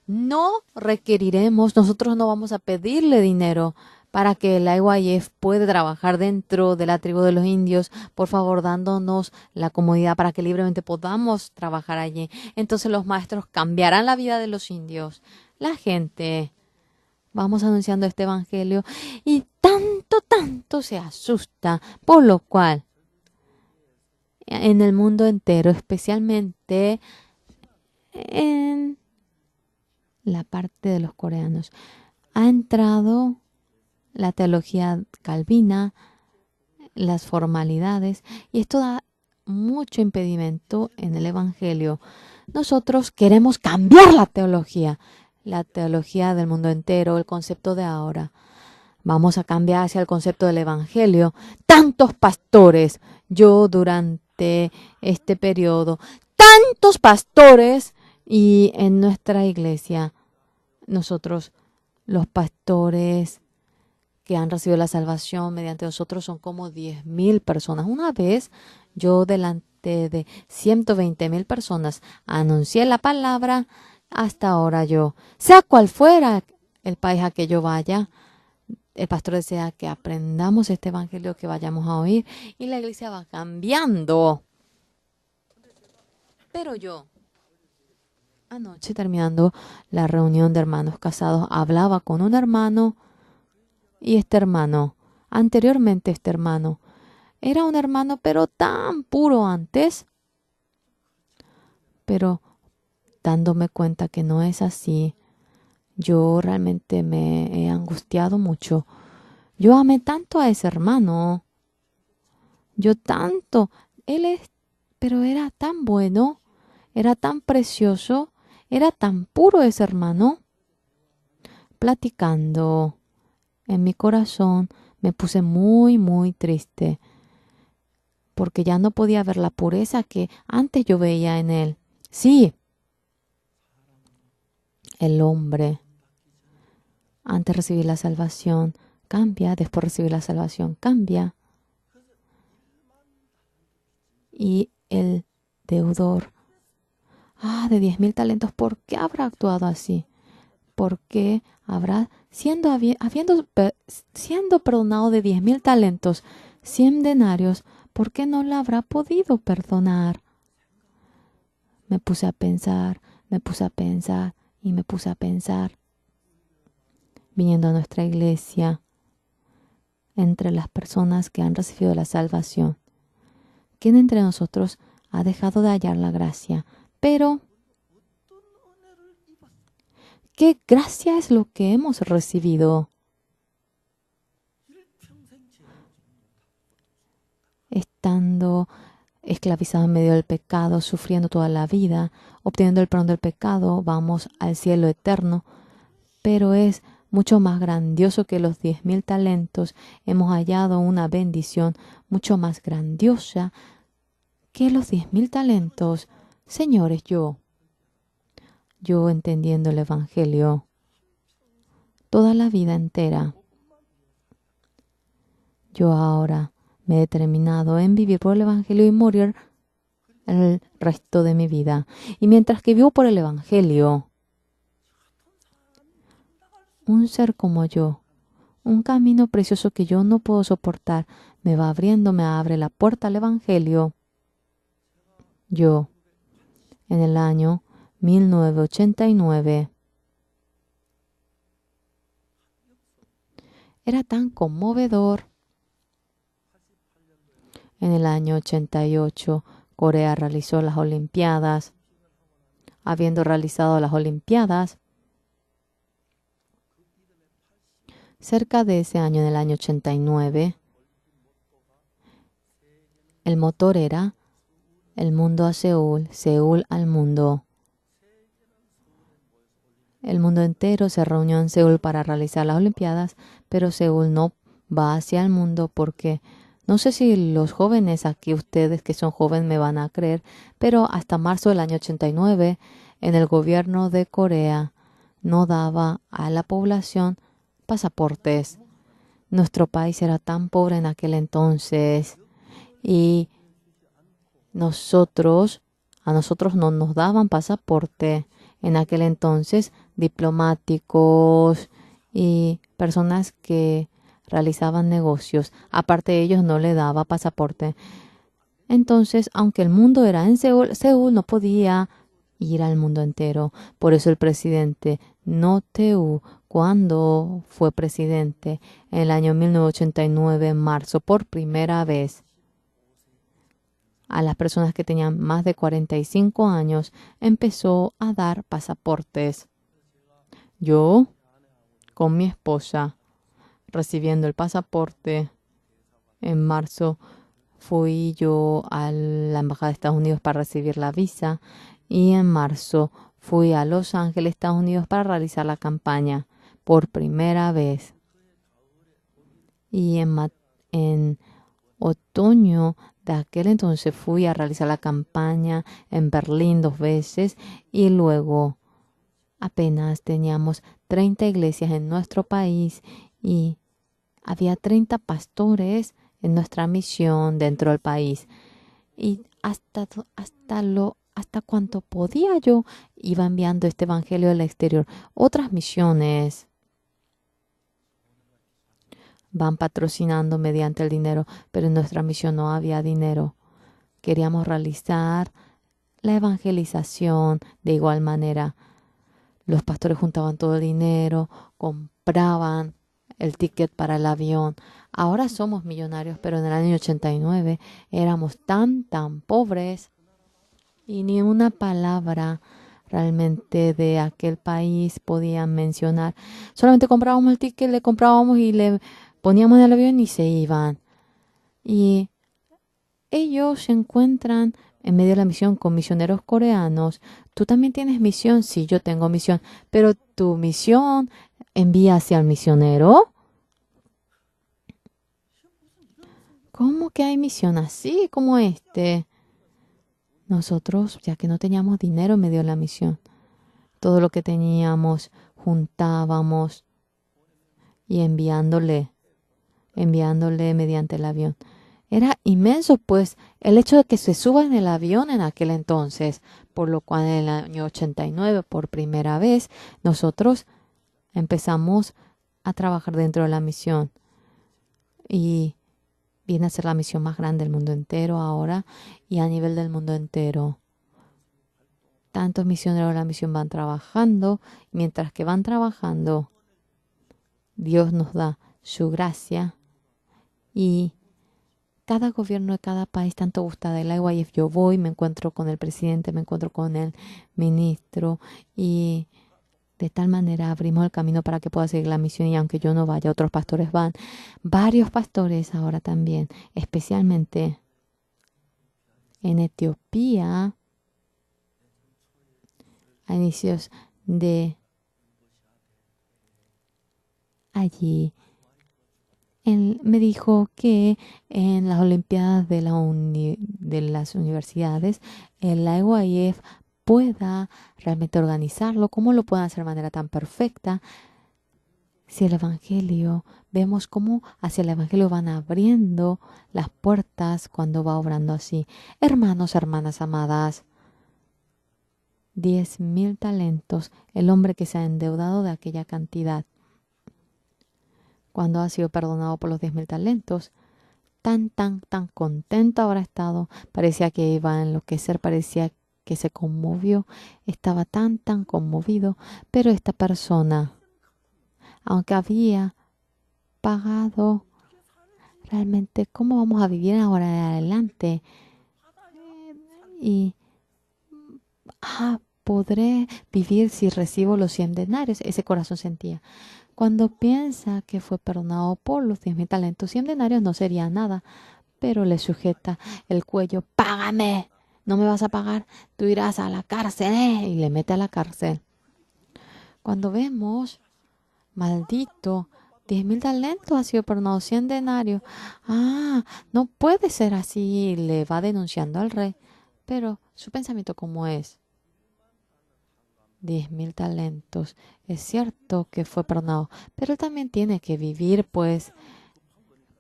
No requeriremos, nosotros no vamos a pedirle dinero para que el IYF pueda trabajar dentro de la tribu de los indios, por favor, dándonos la comodidad para que libremente podamos trabajar allí. Entonces los maestros cambiarán la vida de los indios. La gente, vamos anunciando este evangelio y tanto se asusta, por lo cual en el mundo entero, especialmente en la parte de los coreanos, ha entrado la teología calvina las formalidades, y esto da mucho impedimento en el Evangelio. Nosotros queremos cambiar la teología del mundo entero, el concepto de ahora. Vamos a cambiar hacia el concepto del Evangelio. Tantos pastores, yo durante este periodo, tantos pastores, y en nuestra iglesia, nosotros, los pastores que han recibido la salvación mediante nosotros son como 10,000 personas. Una vez yo delante de 120,000 personas anuncié la palabra. Hasta ahora yo, sea cual fuera el país a que yo vaya, el pastor desea que aprendamos este evangelio, que vayamos a oír, y la iglesia va cambiando. Pero yo, anoche terminando la reunión de hermanos casados, hablaba con un hermano, y este hermano, anteriormente este hermano, era un hermano pero tan puro antes, pero dándome cuenta que no es así, yo realmente me he angustiado mucho. Yo amé tanto a ese hermano, yo tanto, pero era tan bueno, era tan precioso, era tan puro ese hermano. Platicando en mi corazón, me puse muy, muy triste, porque ya no podía ver la pureza que antes yo veía en él. Sí, el hombre, antes de recibir la salvación, cambia, después de recibir la salvación, cambia. Y el deudor, de 10,000 talentos, ¿por qué habrá actuado así? ¿Por qué habrá, siendo perdonado de 10,000 talentos, 100 denarios, por qué no la habrá podido perdonar? Me puse a pensar, me puse a pensar y me puse a pensar. Viniendo a nuestra iglesia, entre las personas que han recibido la salvación, ¿quién entre nosotros ha dejado de hallar la gracia? Pero, ¿qué gracia es lo que hemos recibido? Estando esclavizado en medio del pecado, sufriendo toda la vida, obteniendo el perdón del pecado, vamos al cielo eterno. Pero es mucho más grandioso que los 10,000 talentos. Hemos hallado una bendición mucho más grandiosa que los 10,000 talentos. Señores, yo entendiendo el Evangelio toda la vida entera, yo ahora me he determinado en vivir por el Evangelio y morir el resto de mi vida. Y mientras que vivo por el Evangelio, un ser como yo, un camino precioso que yo no puedo soportar, me va abriendo, me abre la puerta al Evangelio. Yo, en el año 1989, era tan conmovedor. En el año 88, Corea realizó las Olimpiadas. Habiendo realizado las Olimpiadas, cerca de ese año, en el año 89, el motor era el mundo a Seúl, Seúl al mundo. El mundo entero se reunió en Seúl para realizar las Olimpiadas, pero Seúl no va hacia el mundo porque no sé si los jóvenes aquí, ustedes que son jóvenes, me van a creer, pero hasta marzo del año 89, en el gobierno de Corea no daba a la población pasaportes. Nuestro país era tan pobre en aquel entonces y a nosotros no nos daban pasaporte en aquel entonces, diplomáticos y personas que realizaban negocios. Aparte de ellos no le daba pasaporte. Entonces, aunque el mundo era en Seúl, Seúl no podía ir al mundo entero. Por eso el presidente No Tae-woo, cuando fue presidente en el año 1989, en marzo, por primera vez, a las personas que tenían más de 45 años, empezó a dar pasaportes. Yo, con mi esposa, recibiendo el pasaporte, En marzo fui yo a la Embajada de Estados Unidos para recibir la visa y en marzo fui a Los Ángeles, Estados Unidos para realizar la campaña por primera vez. Y en otoño de aquel entonces fui a realizar la campaña en Berlín 2 veces y luego apenas teníamos 30 iglesias en nuestro país y había 30 pastores en nuestra misión dentro del país. Y hasta cuanto podía yo iba enviando este evangelio al exterior. Otras misiones van patrocinando mediante el dinero, pero en nuestra misión no había dinero. Queríamos realizar la evangelización de igual manera. Los pastores juntaban todo el dinero, compraban el ticket para el avión. Ahora somos millonarios, pero en el año 89 éramos tan pobres y ni una palabra realmente de aquel país podían mencionar. Solamente comprábamos el ticket, le comprábamos y le poníamos en el avión y se iban. Y ellos se encuentran en medio de la misión con misioneros coreanos. ¿Tú también tienes misión? Sí, yo tengo misión. Pero tu misión envía hacia el misionero. ¿Cómo que hay misión así como este? Nosotros, ya que no teníamos dinero en medio de la misión, todo lo que teníamos juntábamos y enviándole mediante el avión. Era inmenso, pues, el hecho de que se suba en el avión en aquel entonces, por lo cual en el año 89, por primera vez, nosotros empezamos a trabajar dentro de la misión. Y viene a ser la misión más grande del mundo entero ahora y a nivel del mundo entero. Tantos misioneros de la misión van trabajando, mientras que van trabajando, Dios nos da su gracia y cada gobierno de cada país tanto gusta de la IYF. Yo voy, me encuentro con el presidente, me encuentro con el ministro y de tal manera abrimos el camino para que pueda seguir la misión y aunque yo no vaya, otros pastores van. Varios pastores ahora también, especialmente en Etiopía, a inicios de allí. Él me dijo que en las Olimpiadas de las universidades, el IYF pueda realmente organizarlo, cómo lo puedan hacer de manera tan perfecta. Si el Evangelio, vemos cómo hacia el Evangelio van abriendo las puertas cuando va obrando así. Hermanos, hermanas amadas, 10,000 talentos, el hombre que se ha endeudado de aquella cantidad, cuando ha sido perdonado por los 10,000 talentos, tan contento habrá estado. Parecía que iba a enloquecer, parecía que se conmovió, estaba tan conmovido, pero esta persona, aunque había pagado, realmente, ¿cómo vamos a vivir ahora en adelante? Y podré vivir si recibo los 100 denarios. Ese corazón sentía. Cuando piensa que fue perdonado por los 10,000 talentos, 100 denarios no sería nada, pero le sujeta el cuello. ¡Págame! ¿No me vas a pagar? Tú irás a la cárcel, ¿eh? Y le mete a la cárcel. Cuando vemos, maldito, 10,000 talentos ha sido perdonado, 100 denarios. No puede ser así. Le va denunciando al rey. Pero su pensamiento, ¿cómo es? 10,000 talentos. Es cierto que fue perdonado, pero él también tiene que vivir, pues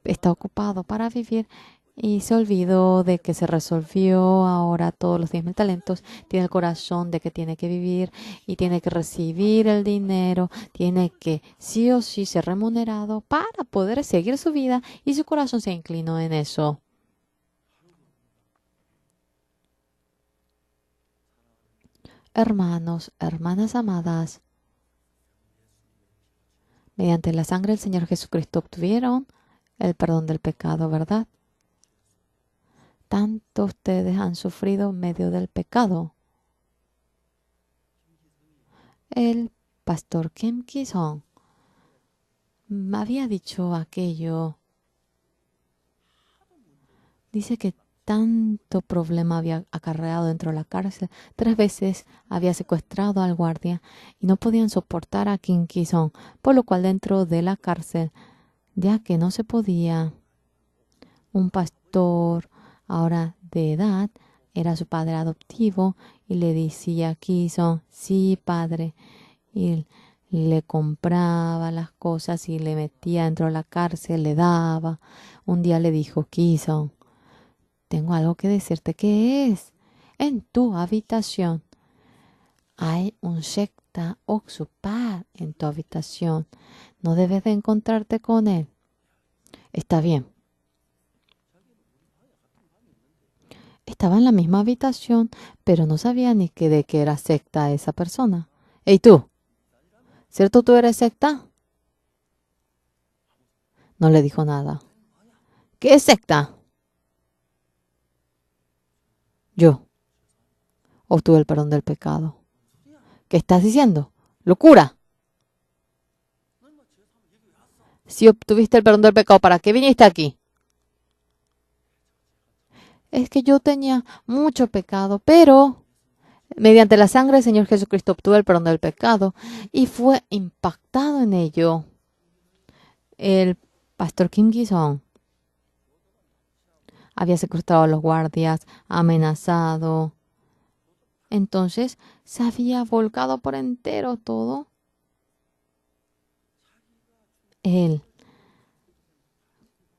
está ocupado para vivir y se olvidó de que se resolvió ahora todos los 10,000 talentos. Tiene el corazón de que tiene que vivir y tiene que recibir el dinero, tiene que sí o sí ser remunerado para poder seguir su vida y su corazón se inclinó en eso. Hermanos, hermanas amadas, mediante la sangre del Señor Jesucristo obtuvieron el perdón del pecado, ¿verdad? Tanto ustedes han sufrido en medio del pecado. El pastor Kim Ki-sung me había dicho aquello Dice que tanto problema había acarreado dentro de la cárcel. 3 veces había secuestrado al guardia y no podían soportar a Kim Ki-song, por lo cual dentro de la cárcel, ya que no se podía, un pastor ahora de edad era su padre adoptivo y le decía a Ki-song, sí, padre, y le compraba las cosas y le metía dentro de la cárcel, le daba. Un día le dijo, Ki-song, tengo algo que decirte. ¿Qué es? En tu habitación hay un secta Oxupar en tu habitación. No debes de encontrarte con él. Está bien. Estaba en la misma habitación, pero no sabía ni que de qué era secta esa persona. ¡Ey tú! ¿Cierto tú eres secta? No le dijo nada. ¿Qué es secta? Yo obtuve el perdón del pecado. ¿Qué estás diciendo? ¡Locura! Si obtuviste el perdón del pecado, ¿para qué viniste aquí? Es que yo tenía mucho pecado, pero mediante la sangre del Señor Jesucristo obtuve el perdón del pecado y fue impactado en ello. El pastor Kim Ki-song había secuestrado a los guardias, amenazado. Entonces se había volcado por entero todo. Él,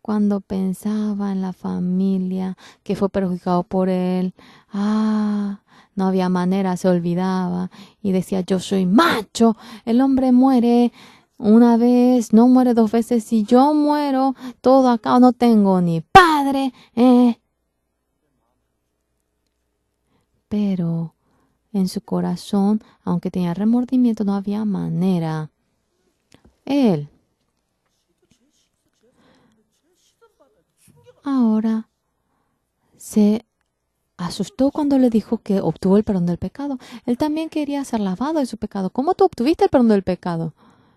cuando pensaba en la familia que fue perjudicado por él, no había manera, se olvidaba y decía, yo soy macho, el hombre muere una vez, no muere 2 veces, si yo muero, todo acá, no tengo ni padre. Pero en su corazón, aunque tenía remordimiento, no había manera. Él ahora se asustó cuando le dijo que obtuvo el perdón del pecado. Él también quería ser lavado de su pecado. ¿Cómo tú obtuviste el perdón del pecado?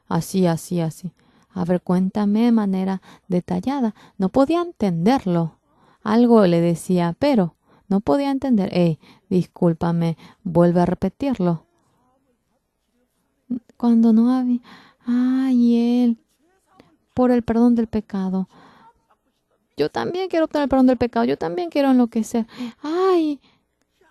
Así, así, así. A ver, cuéntame de manera detallada. No podía entenderlo. Algo le decía, pero no podía entender. Discúlpame, vuelve a repetirlo. Cuando no había... Ay, él, por el perdón del pecado. Yo también quiero obtener el perdón del pecado. Yo también quiero enloquecer. Ay,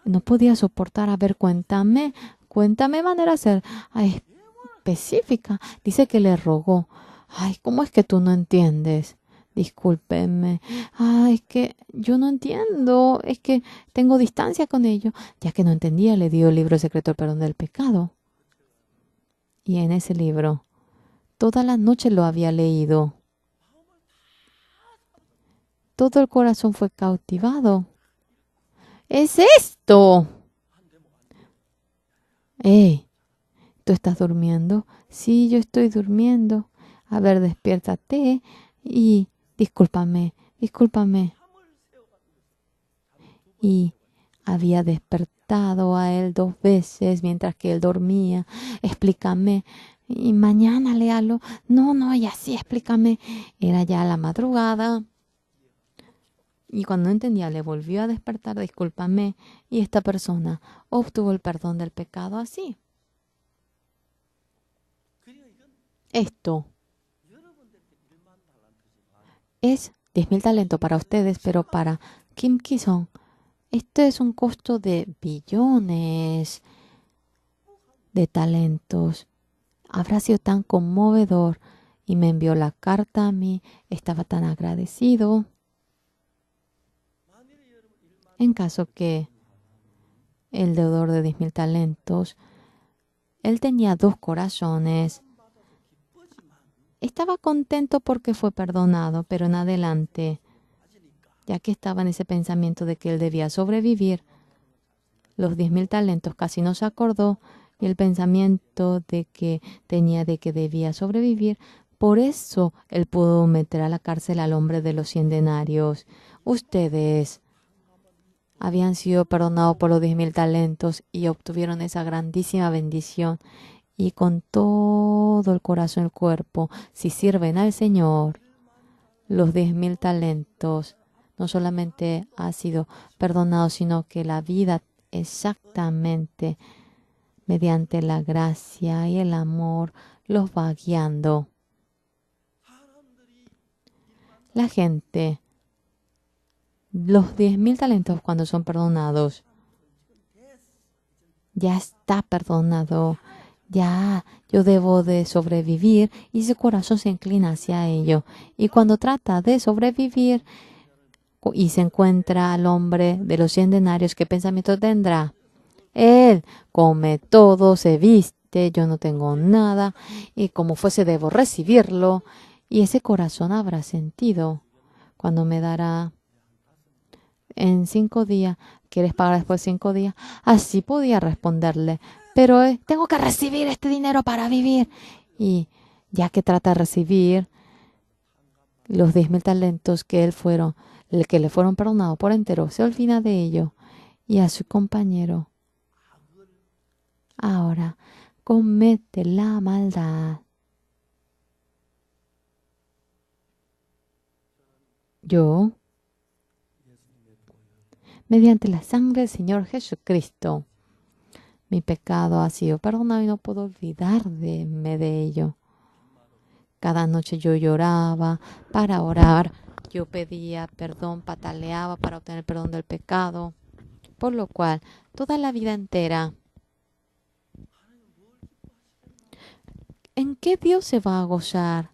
no podía soportar. A ver, cuéntame de manera ser específica. Dice que le rogó. Ay, ¿cómo es que tú no entiendes? Discúlpeme. Ay, es que yo no entiendo. Es que tengo distancia con ello. Ya que no entendía, le dio el libro secreto del perdón del pecado. Y en ese libro, toda la noche lo había leído. Todo el corazón fue cautivado. ¿Es esto? ¿Tú estás durmiendo? Sí, yo estoy durmiendo. A ver, despiértate y discúlpame. Y había despertado a él 2 veces mientras que él dormía. Explícame. Y mañana léalo. No, y así explícame. Era ya la madrugada. Y cuando no entendía, le volvió a despertar, discúlpame. Y esta persona obtuvo el perdón del pecado así. Esto es 10.000 talentos para ustedes, pero para Kim Ki-song, esto es un costo de billones de talentos. Habrá sido tan conmovedor y me envió la carta a mí. Estaba tan agradecido. En caso que el deudor de 10.000 talentos, él tenía 2 corazones. Estaba contento porque fue perdonado, pero en adelante, ya que estaba en ese pensamiento de que él debía sobrevivir, los 10.000 talentos casi no se acordó y el pensamiento de que tenía de que debía sobrevivir, por eso él pudo meter a la cárcel al hombre de los 100 denarios. Ustedes habían sido perdonados por los 10.000 talentos y obtuvieron esa grandísima bendición. Y con todo el corazón y el cuerpo, si sirven al Señor, los 10.000 talentos no solamente ha sido perdonado, sino que la vida exactamente mediante la gracia y el amor los va guiando. La gente, los 10.000 talentos cuando son perdonados, ya está perdonado. Ya, yo debo de sobrevivir y su corazón se inclina hacia ello. Y cuando trata de sobrevivir y se encuentra al hombre de los 100 denarios, ¿qué pensamiento tendrá? Él come todo, se viste, yo no tengo nada y como fuese debo recibirlo. Y ese corazón habrá sentido cuando me dará en 5 días. ¿Quieres pagar después de 5 días? Así podía responderle. Pero tengo que recibir este dinero para vivir. Y ya que trata de recibir los 10.000 talentos que que le fueron perdonados por entero, se olvida de ello. Y a su compañero, ahora, comete la maldad. Yo, mediante la sangre del Señor Jesucristo, mi pecado ha sido perdonado y no puedo olvidarme de ello. Cada noche yo lloraba para orar, yo pedía perdón, pataleaba para obtener perdón del pecado, por lo cual toda la vida entera, ¿en qué Dios se va a gozar?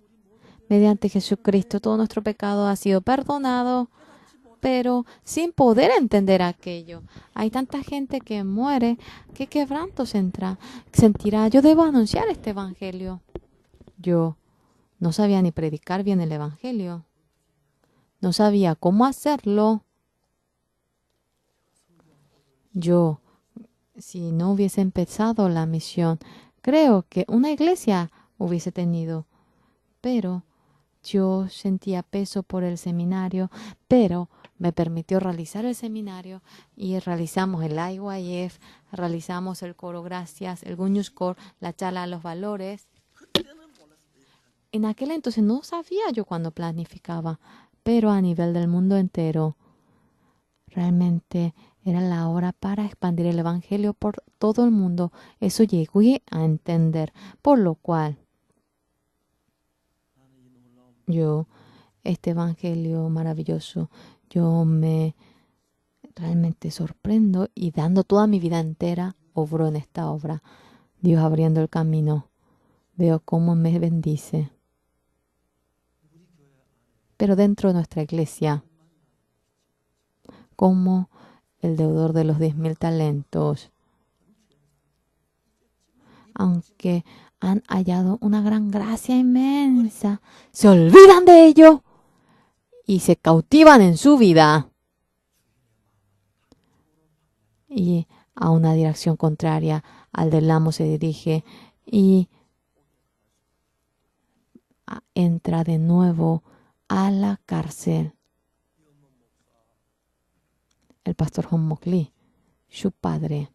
Mediante Jesucristo todo nuestro pecado ha sido perdonado, pero sin poder entender aquello. Hay tanta gente que muere, ¿qué quebranto sentirá? Yo debo anunciar este evangelio. Yo no sabía ni predicar bien el evangelio. No sabía cómo hacerlo. Yo, si no hubiese empezado la misión, creo que una iglesia hubiese tenido. Pero yo sentía peso por el seminario, pero me permitió realizar el seminario y realizamos el IYF, realizamos el coro gracias, el Guñus Core, la charla de los valores. En aquel entonces no sabía yo cuándo planificaba, pero a nivel del mundo entero, realmente era la hora para expandir el evangelio por todo el mundo. Eso llegué a entender, por lo cual yo, este evangelio maravilloso, yo me realmente sorprendo y dando toda mi vida entera, obró en esta obra. Dios abriendo el camino. Veo cómo me bendice. Pero dentro de nuestra iglesia, como el deudor de los 10.000 talentos, aunque han hallado una gran gracia inmensa, se olvidan de ello y se cautivan en su vida y a una dirección contraria al del amo se dirige y entra de nuevo a la cárcel. El pastor Hon Mok Lee, su padre,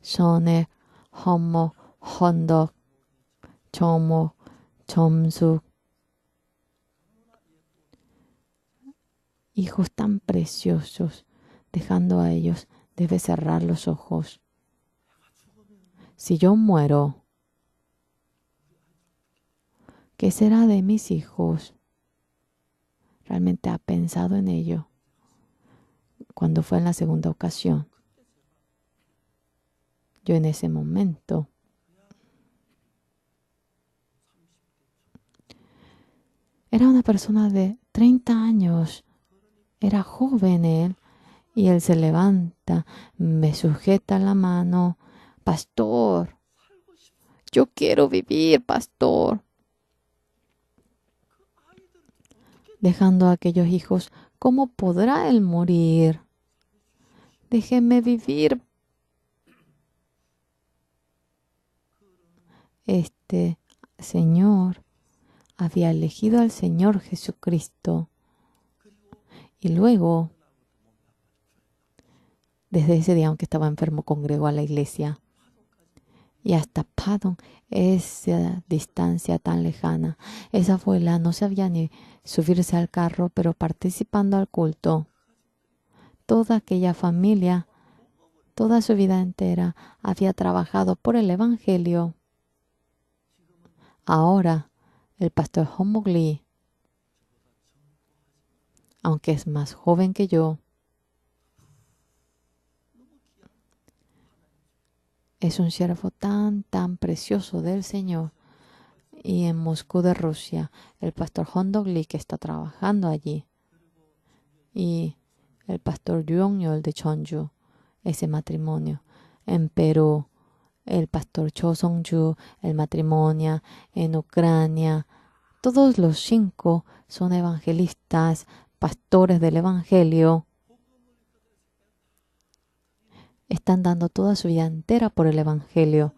Sone Homo Hondok Chomo Chomsuk, hijos tan preciosos, dejando a ellos, debe cerrar los ojos. Si yo muero, ¿qué será de mis hijos? Realmente ha pensado en ello cuando fue en la segunda ocasión. Yo en ese momento era una persona de 30 años, era joven él, y él se levanta, me sujeta la mano, pastor, yo quiero vivir, pastor. Dejando a aquellos hijos, ¿cómo podrá él morir? Déjeme vivir. Este Señor había elegido al Señor Jesucristo. Y luego, desde ese día, aunque estaba enfermo, congregó a la iglesia. y hasta Padon, esa distancia tan lejana. Esa abuela no sabía ni subirse al carro, pero participando al culto. Toda aquella familia, toda su vida entera, había trabajado por el Evangelio. Ahora, el pastor Hombok Lee, aunque es más joven que yo, es un siervo tan precioso del Señor. Y en Moscú de Rusia, el pastor Hombok Lee, que está trabajando allí, y el pastor Yongyol de Cheonju, ese matrimonio. En Perú, el pastor Cho Song-ju, el matrimonio. En Ucrania, todos los 5 son evangelistas, pastores del Evangelio. Están dando toda su vida entera por el Evangelio.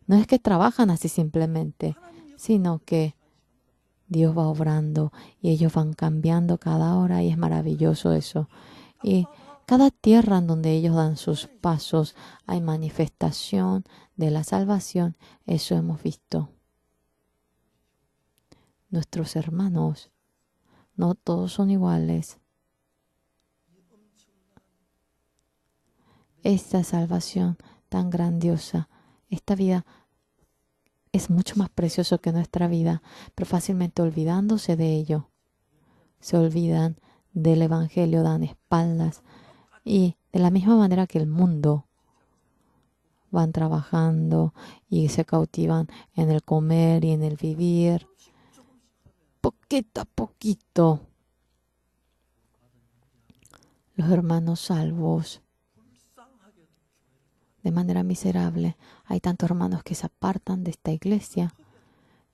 No es que trabajan así simplemente, sino que Dios va obrando y ellos van cambiando cada hora y es maravilloso eso. Y cada tierra en donde ellos dan sus pasos hay manifestación de la salvación. Eso hemos visto. Nuestros hermanos, no todos son iguales. Esta salvación tan grandiosa, esta vida es mucho más precioso que nuestra vida, pero fácilmente olvidándose de ello, se olvidan del Evangelio, dan espaldas y de la misma manera que el mundo van trabajando y se cautivan en el comer y en el vivir, poquito a poquito. Los hermanos salvos, de manera miserable, hay tantos hermanos que se apartan de esta iglesia.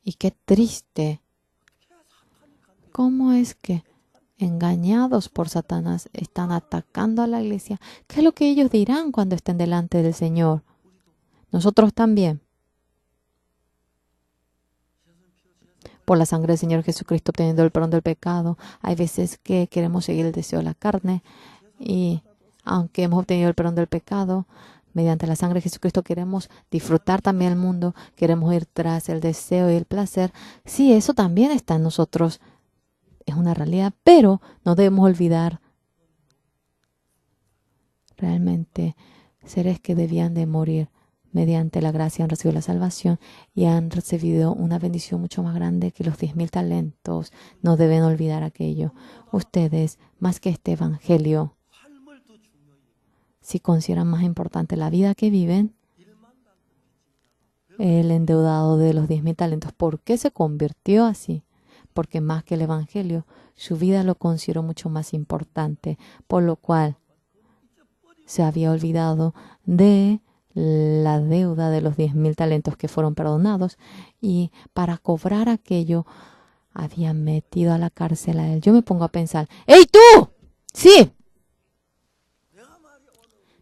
Y qué triste. ¿Cómo es que, engañados por Satanás, están atacando a la iglesia? ¿Qué es lo que ellos dirán cuando estén delante del Señor? Nosotros también. Por la sangre del Señor Jesucristo, obteniendo el perdón del pecado. Hay veces que queremos seguir el deseo de la carne y aunque hemos obtenido el perdón del pecado, mediante la sangre de Jesucristo queremos disfrutar también el mundo, queremos ir tras el deseo y el placer. Sí, eso también está en nosotros, es una realidad, pero no debemos olvidar realmente seres que debían de morir mediante la gracia han recibido la salvación y han recibido una bendición mucho más grande que los 10,000 talentos. No deben olvidar aquello. Ustedes, más que este evangelio, si consideran más importante la vida que viven, el endeudado de los 10,000 talentos, ¿por qué se convirtió así? Porque más que el evangelio, su vida lo consideró mucho más importante, por lo cual se había olvidado de la deuda de los 10,000 talentos que fueron perdonados y para cobrar aquello habían metido a la cárcel a él. Yo me pongo a pensar, ¡hey tú! Sí.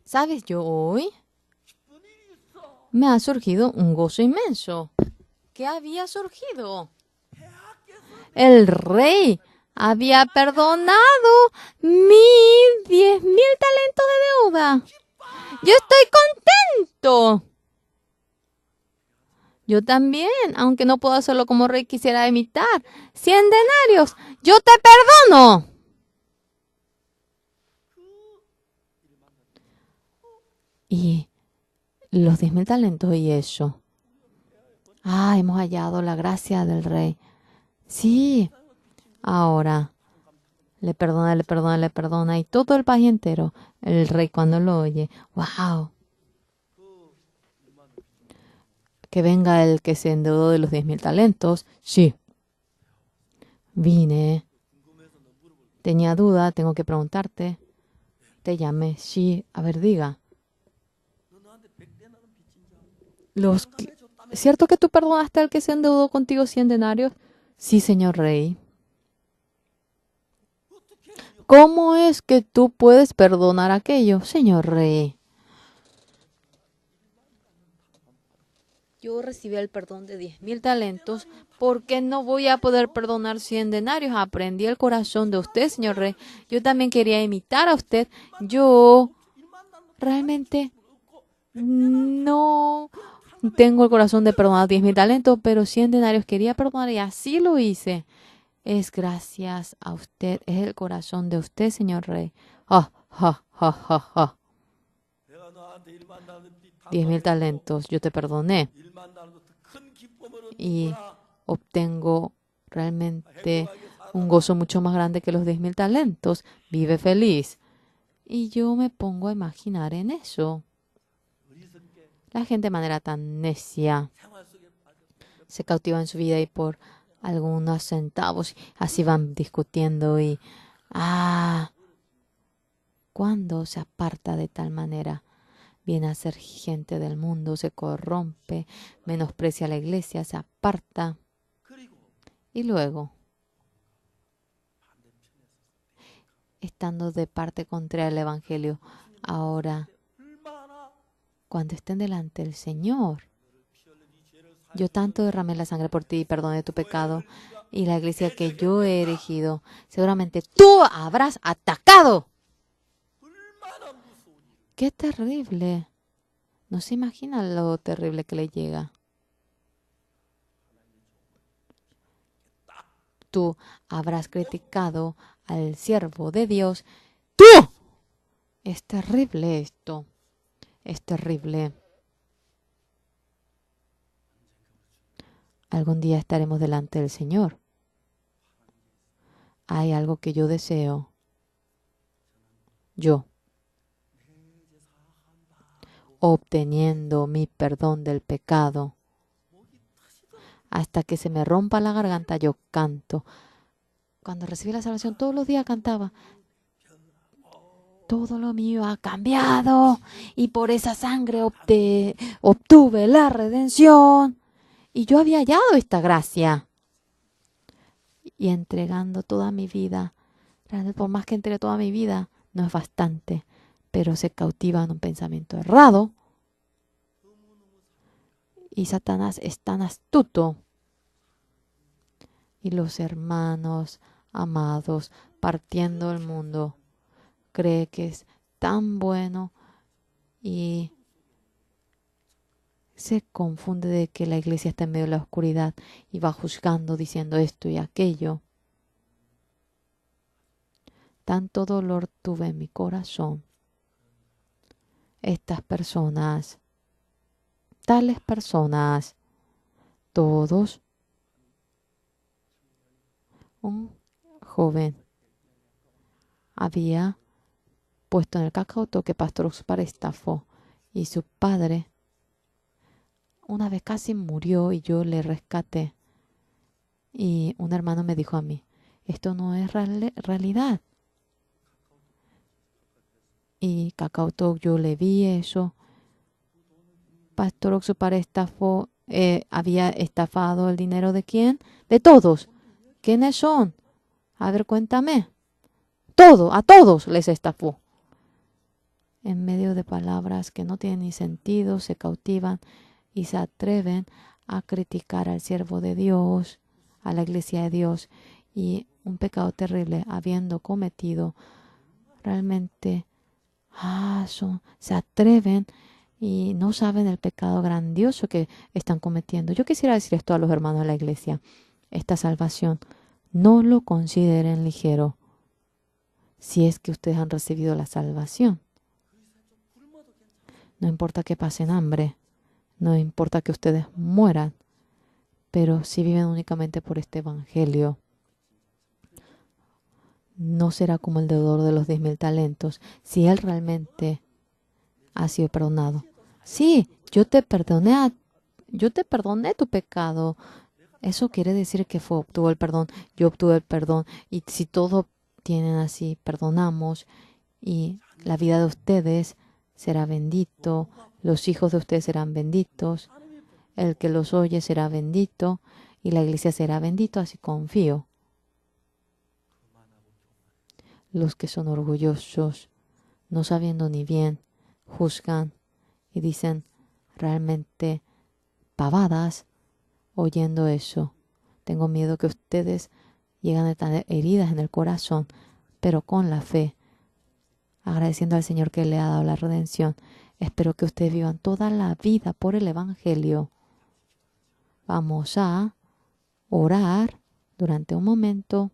¿Sabes? Yo hoy me ha surgido un gozo inmenso. ¿Qué había surgido? El rey había perdonado mis 10,000 talentos de deuda. Yo estoy contento. Yo también, aunque no puedo hacerlo como rey, quisiera imitar 100 denarios. Yo te perdono. Y los 10,000 talentos y eso. Hemos hallado la gracia del rey. Sí. Ahora, le perdona, le perdona, le perdona. Y todo el país entero, el rey cuando lo oye, ¡wow! Que venga el que se endeudó de los 10,000 talentos. Sí. Vine. Tenía duda, tengo que preguntarte. Te llamé. Sí. A ver, diga. ¿Cierto que tú perdonaste al que se endeudó contigo 100 denarios? Sí, señor rey. ¿Cómo es que tú puedes perdonar aquello, señor rey? Yo recibí el perdón de 10,000 talentos. ¿Por qué no voy a poder perdonar 100 denarios? Aprendí el corazón de usted, señor rey. Yo también quería imitar a usted. Yo realmente no tengo el corazón de perdonar 10.000 talentos, pero 100 denarios quería perdonar y así lo hice. Es gracias a usted, es el corazón de usted, señor rey. ¡Ja, ja, ja, ja, ja! 10.000 talentos, yo te perdoné y obtengo realmente un gozo mucho más grande que los 10.000 talentos. Vive feliz. Y yo me pongo a imaginar en eso. La gente de manera tan necia se cautiva en su vida y por algunos centavos así van discutiendo y cuando se aparta de tal manera, viene a ser gente del mundo, se corrompe, menosprecia a la iglesia, se aparta y luego, estando de parte contraria al evangelio, ahora, cuando estén delante del Señor, yo tanto derramé la sangre por ti y perdoné tu pecado y la iglesia que yo he erigido, seguramente tú habrás atacado. ¡Qué terrible! No se imagina lo terrible que le llega. Tú habrás criticado al siervo de Dios. ¡Tú! Es terrible esto. Es terrible. Algún día estaremos delante del Señor. Hay algo que yo deseo. Yo, obteniendo mi perdón del pecado, hasta que se me rompa la garganta, yo canto. Cuando recibí la salvación, todos los días cantaba. Todo lo mío ha cambiado y por esa sangre obtuve la redención. Y yo había hallado esta gracia. Y entregando toda mi vida, por más que entregue toda mi vida, no es bastante, pero se cautiva en un pensamiento errado. Y Satanás es tan astuto. Y los hermanos amados, partiendo el mundo, cree que es tan bueno y se confunde de que la iglesia está en medio de la oscuridad y va juzgando, diciendo esto y aquello. Tanto dolor tuve en mi corazón. Estas personas, tales personas, todos, un joven había puesto en el cacauto que Pastor Oxpar estafó y su padre una vez casi murió y yo le rescaté. Y un hermano me dijo a mí, esto no es realidad. Y Cacao Talk yo le vi eso. Pastor Oxupar había estafado el dinero ¿de quién? De todos. ¿Quiénes son? A ver, cuéntame. A todos les estafó. En medio de palabras que no tienen ni sentido, se cautivan y se atreven a criticar al siervo de Dios, a la iglesia de Dios, y un pecado terrible habiendo cometido, realmente se atreven y no saben el pecado grandioso que están cometiendo. Yo quisiera decir esto a los hermanos de la iglesia. Esta salvación, no lo consideren ligero si es que ustedes han recibido la salvación. No importa que pasen hambre, no importa que ustedes mueran, pero si viven únicamente por este evangelio, no será como el deudor de los 10.000 talentos si él realmente ha sido perdonado. Sí, yo te perdoné tu pecado. Eso quiere decir que obtuvo el perdón. Yo obtuve el perdón. Y si todos tienen así, perdonamos y la vida de ustedes será bendito. Los hijos de ustedes serán benditos. El que los oye será bendito y la iglesia será bendito. Así confío. Los que son orgullosos, no sabiendo ni bien, juzgan y dicen realmente pavadas oyendo eso. Tengo miedo que ustedes lleguen a tener heridas en el corazón, pero con la fe, agradeciendo al Señor que le ha dado la redención, Espero que ustedes vivan toda la vida por el Evangelio. Vamos a orar durante un momento.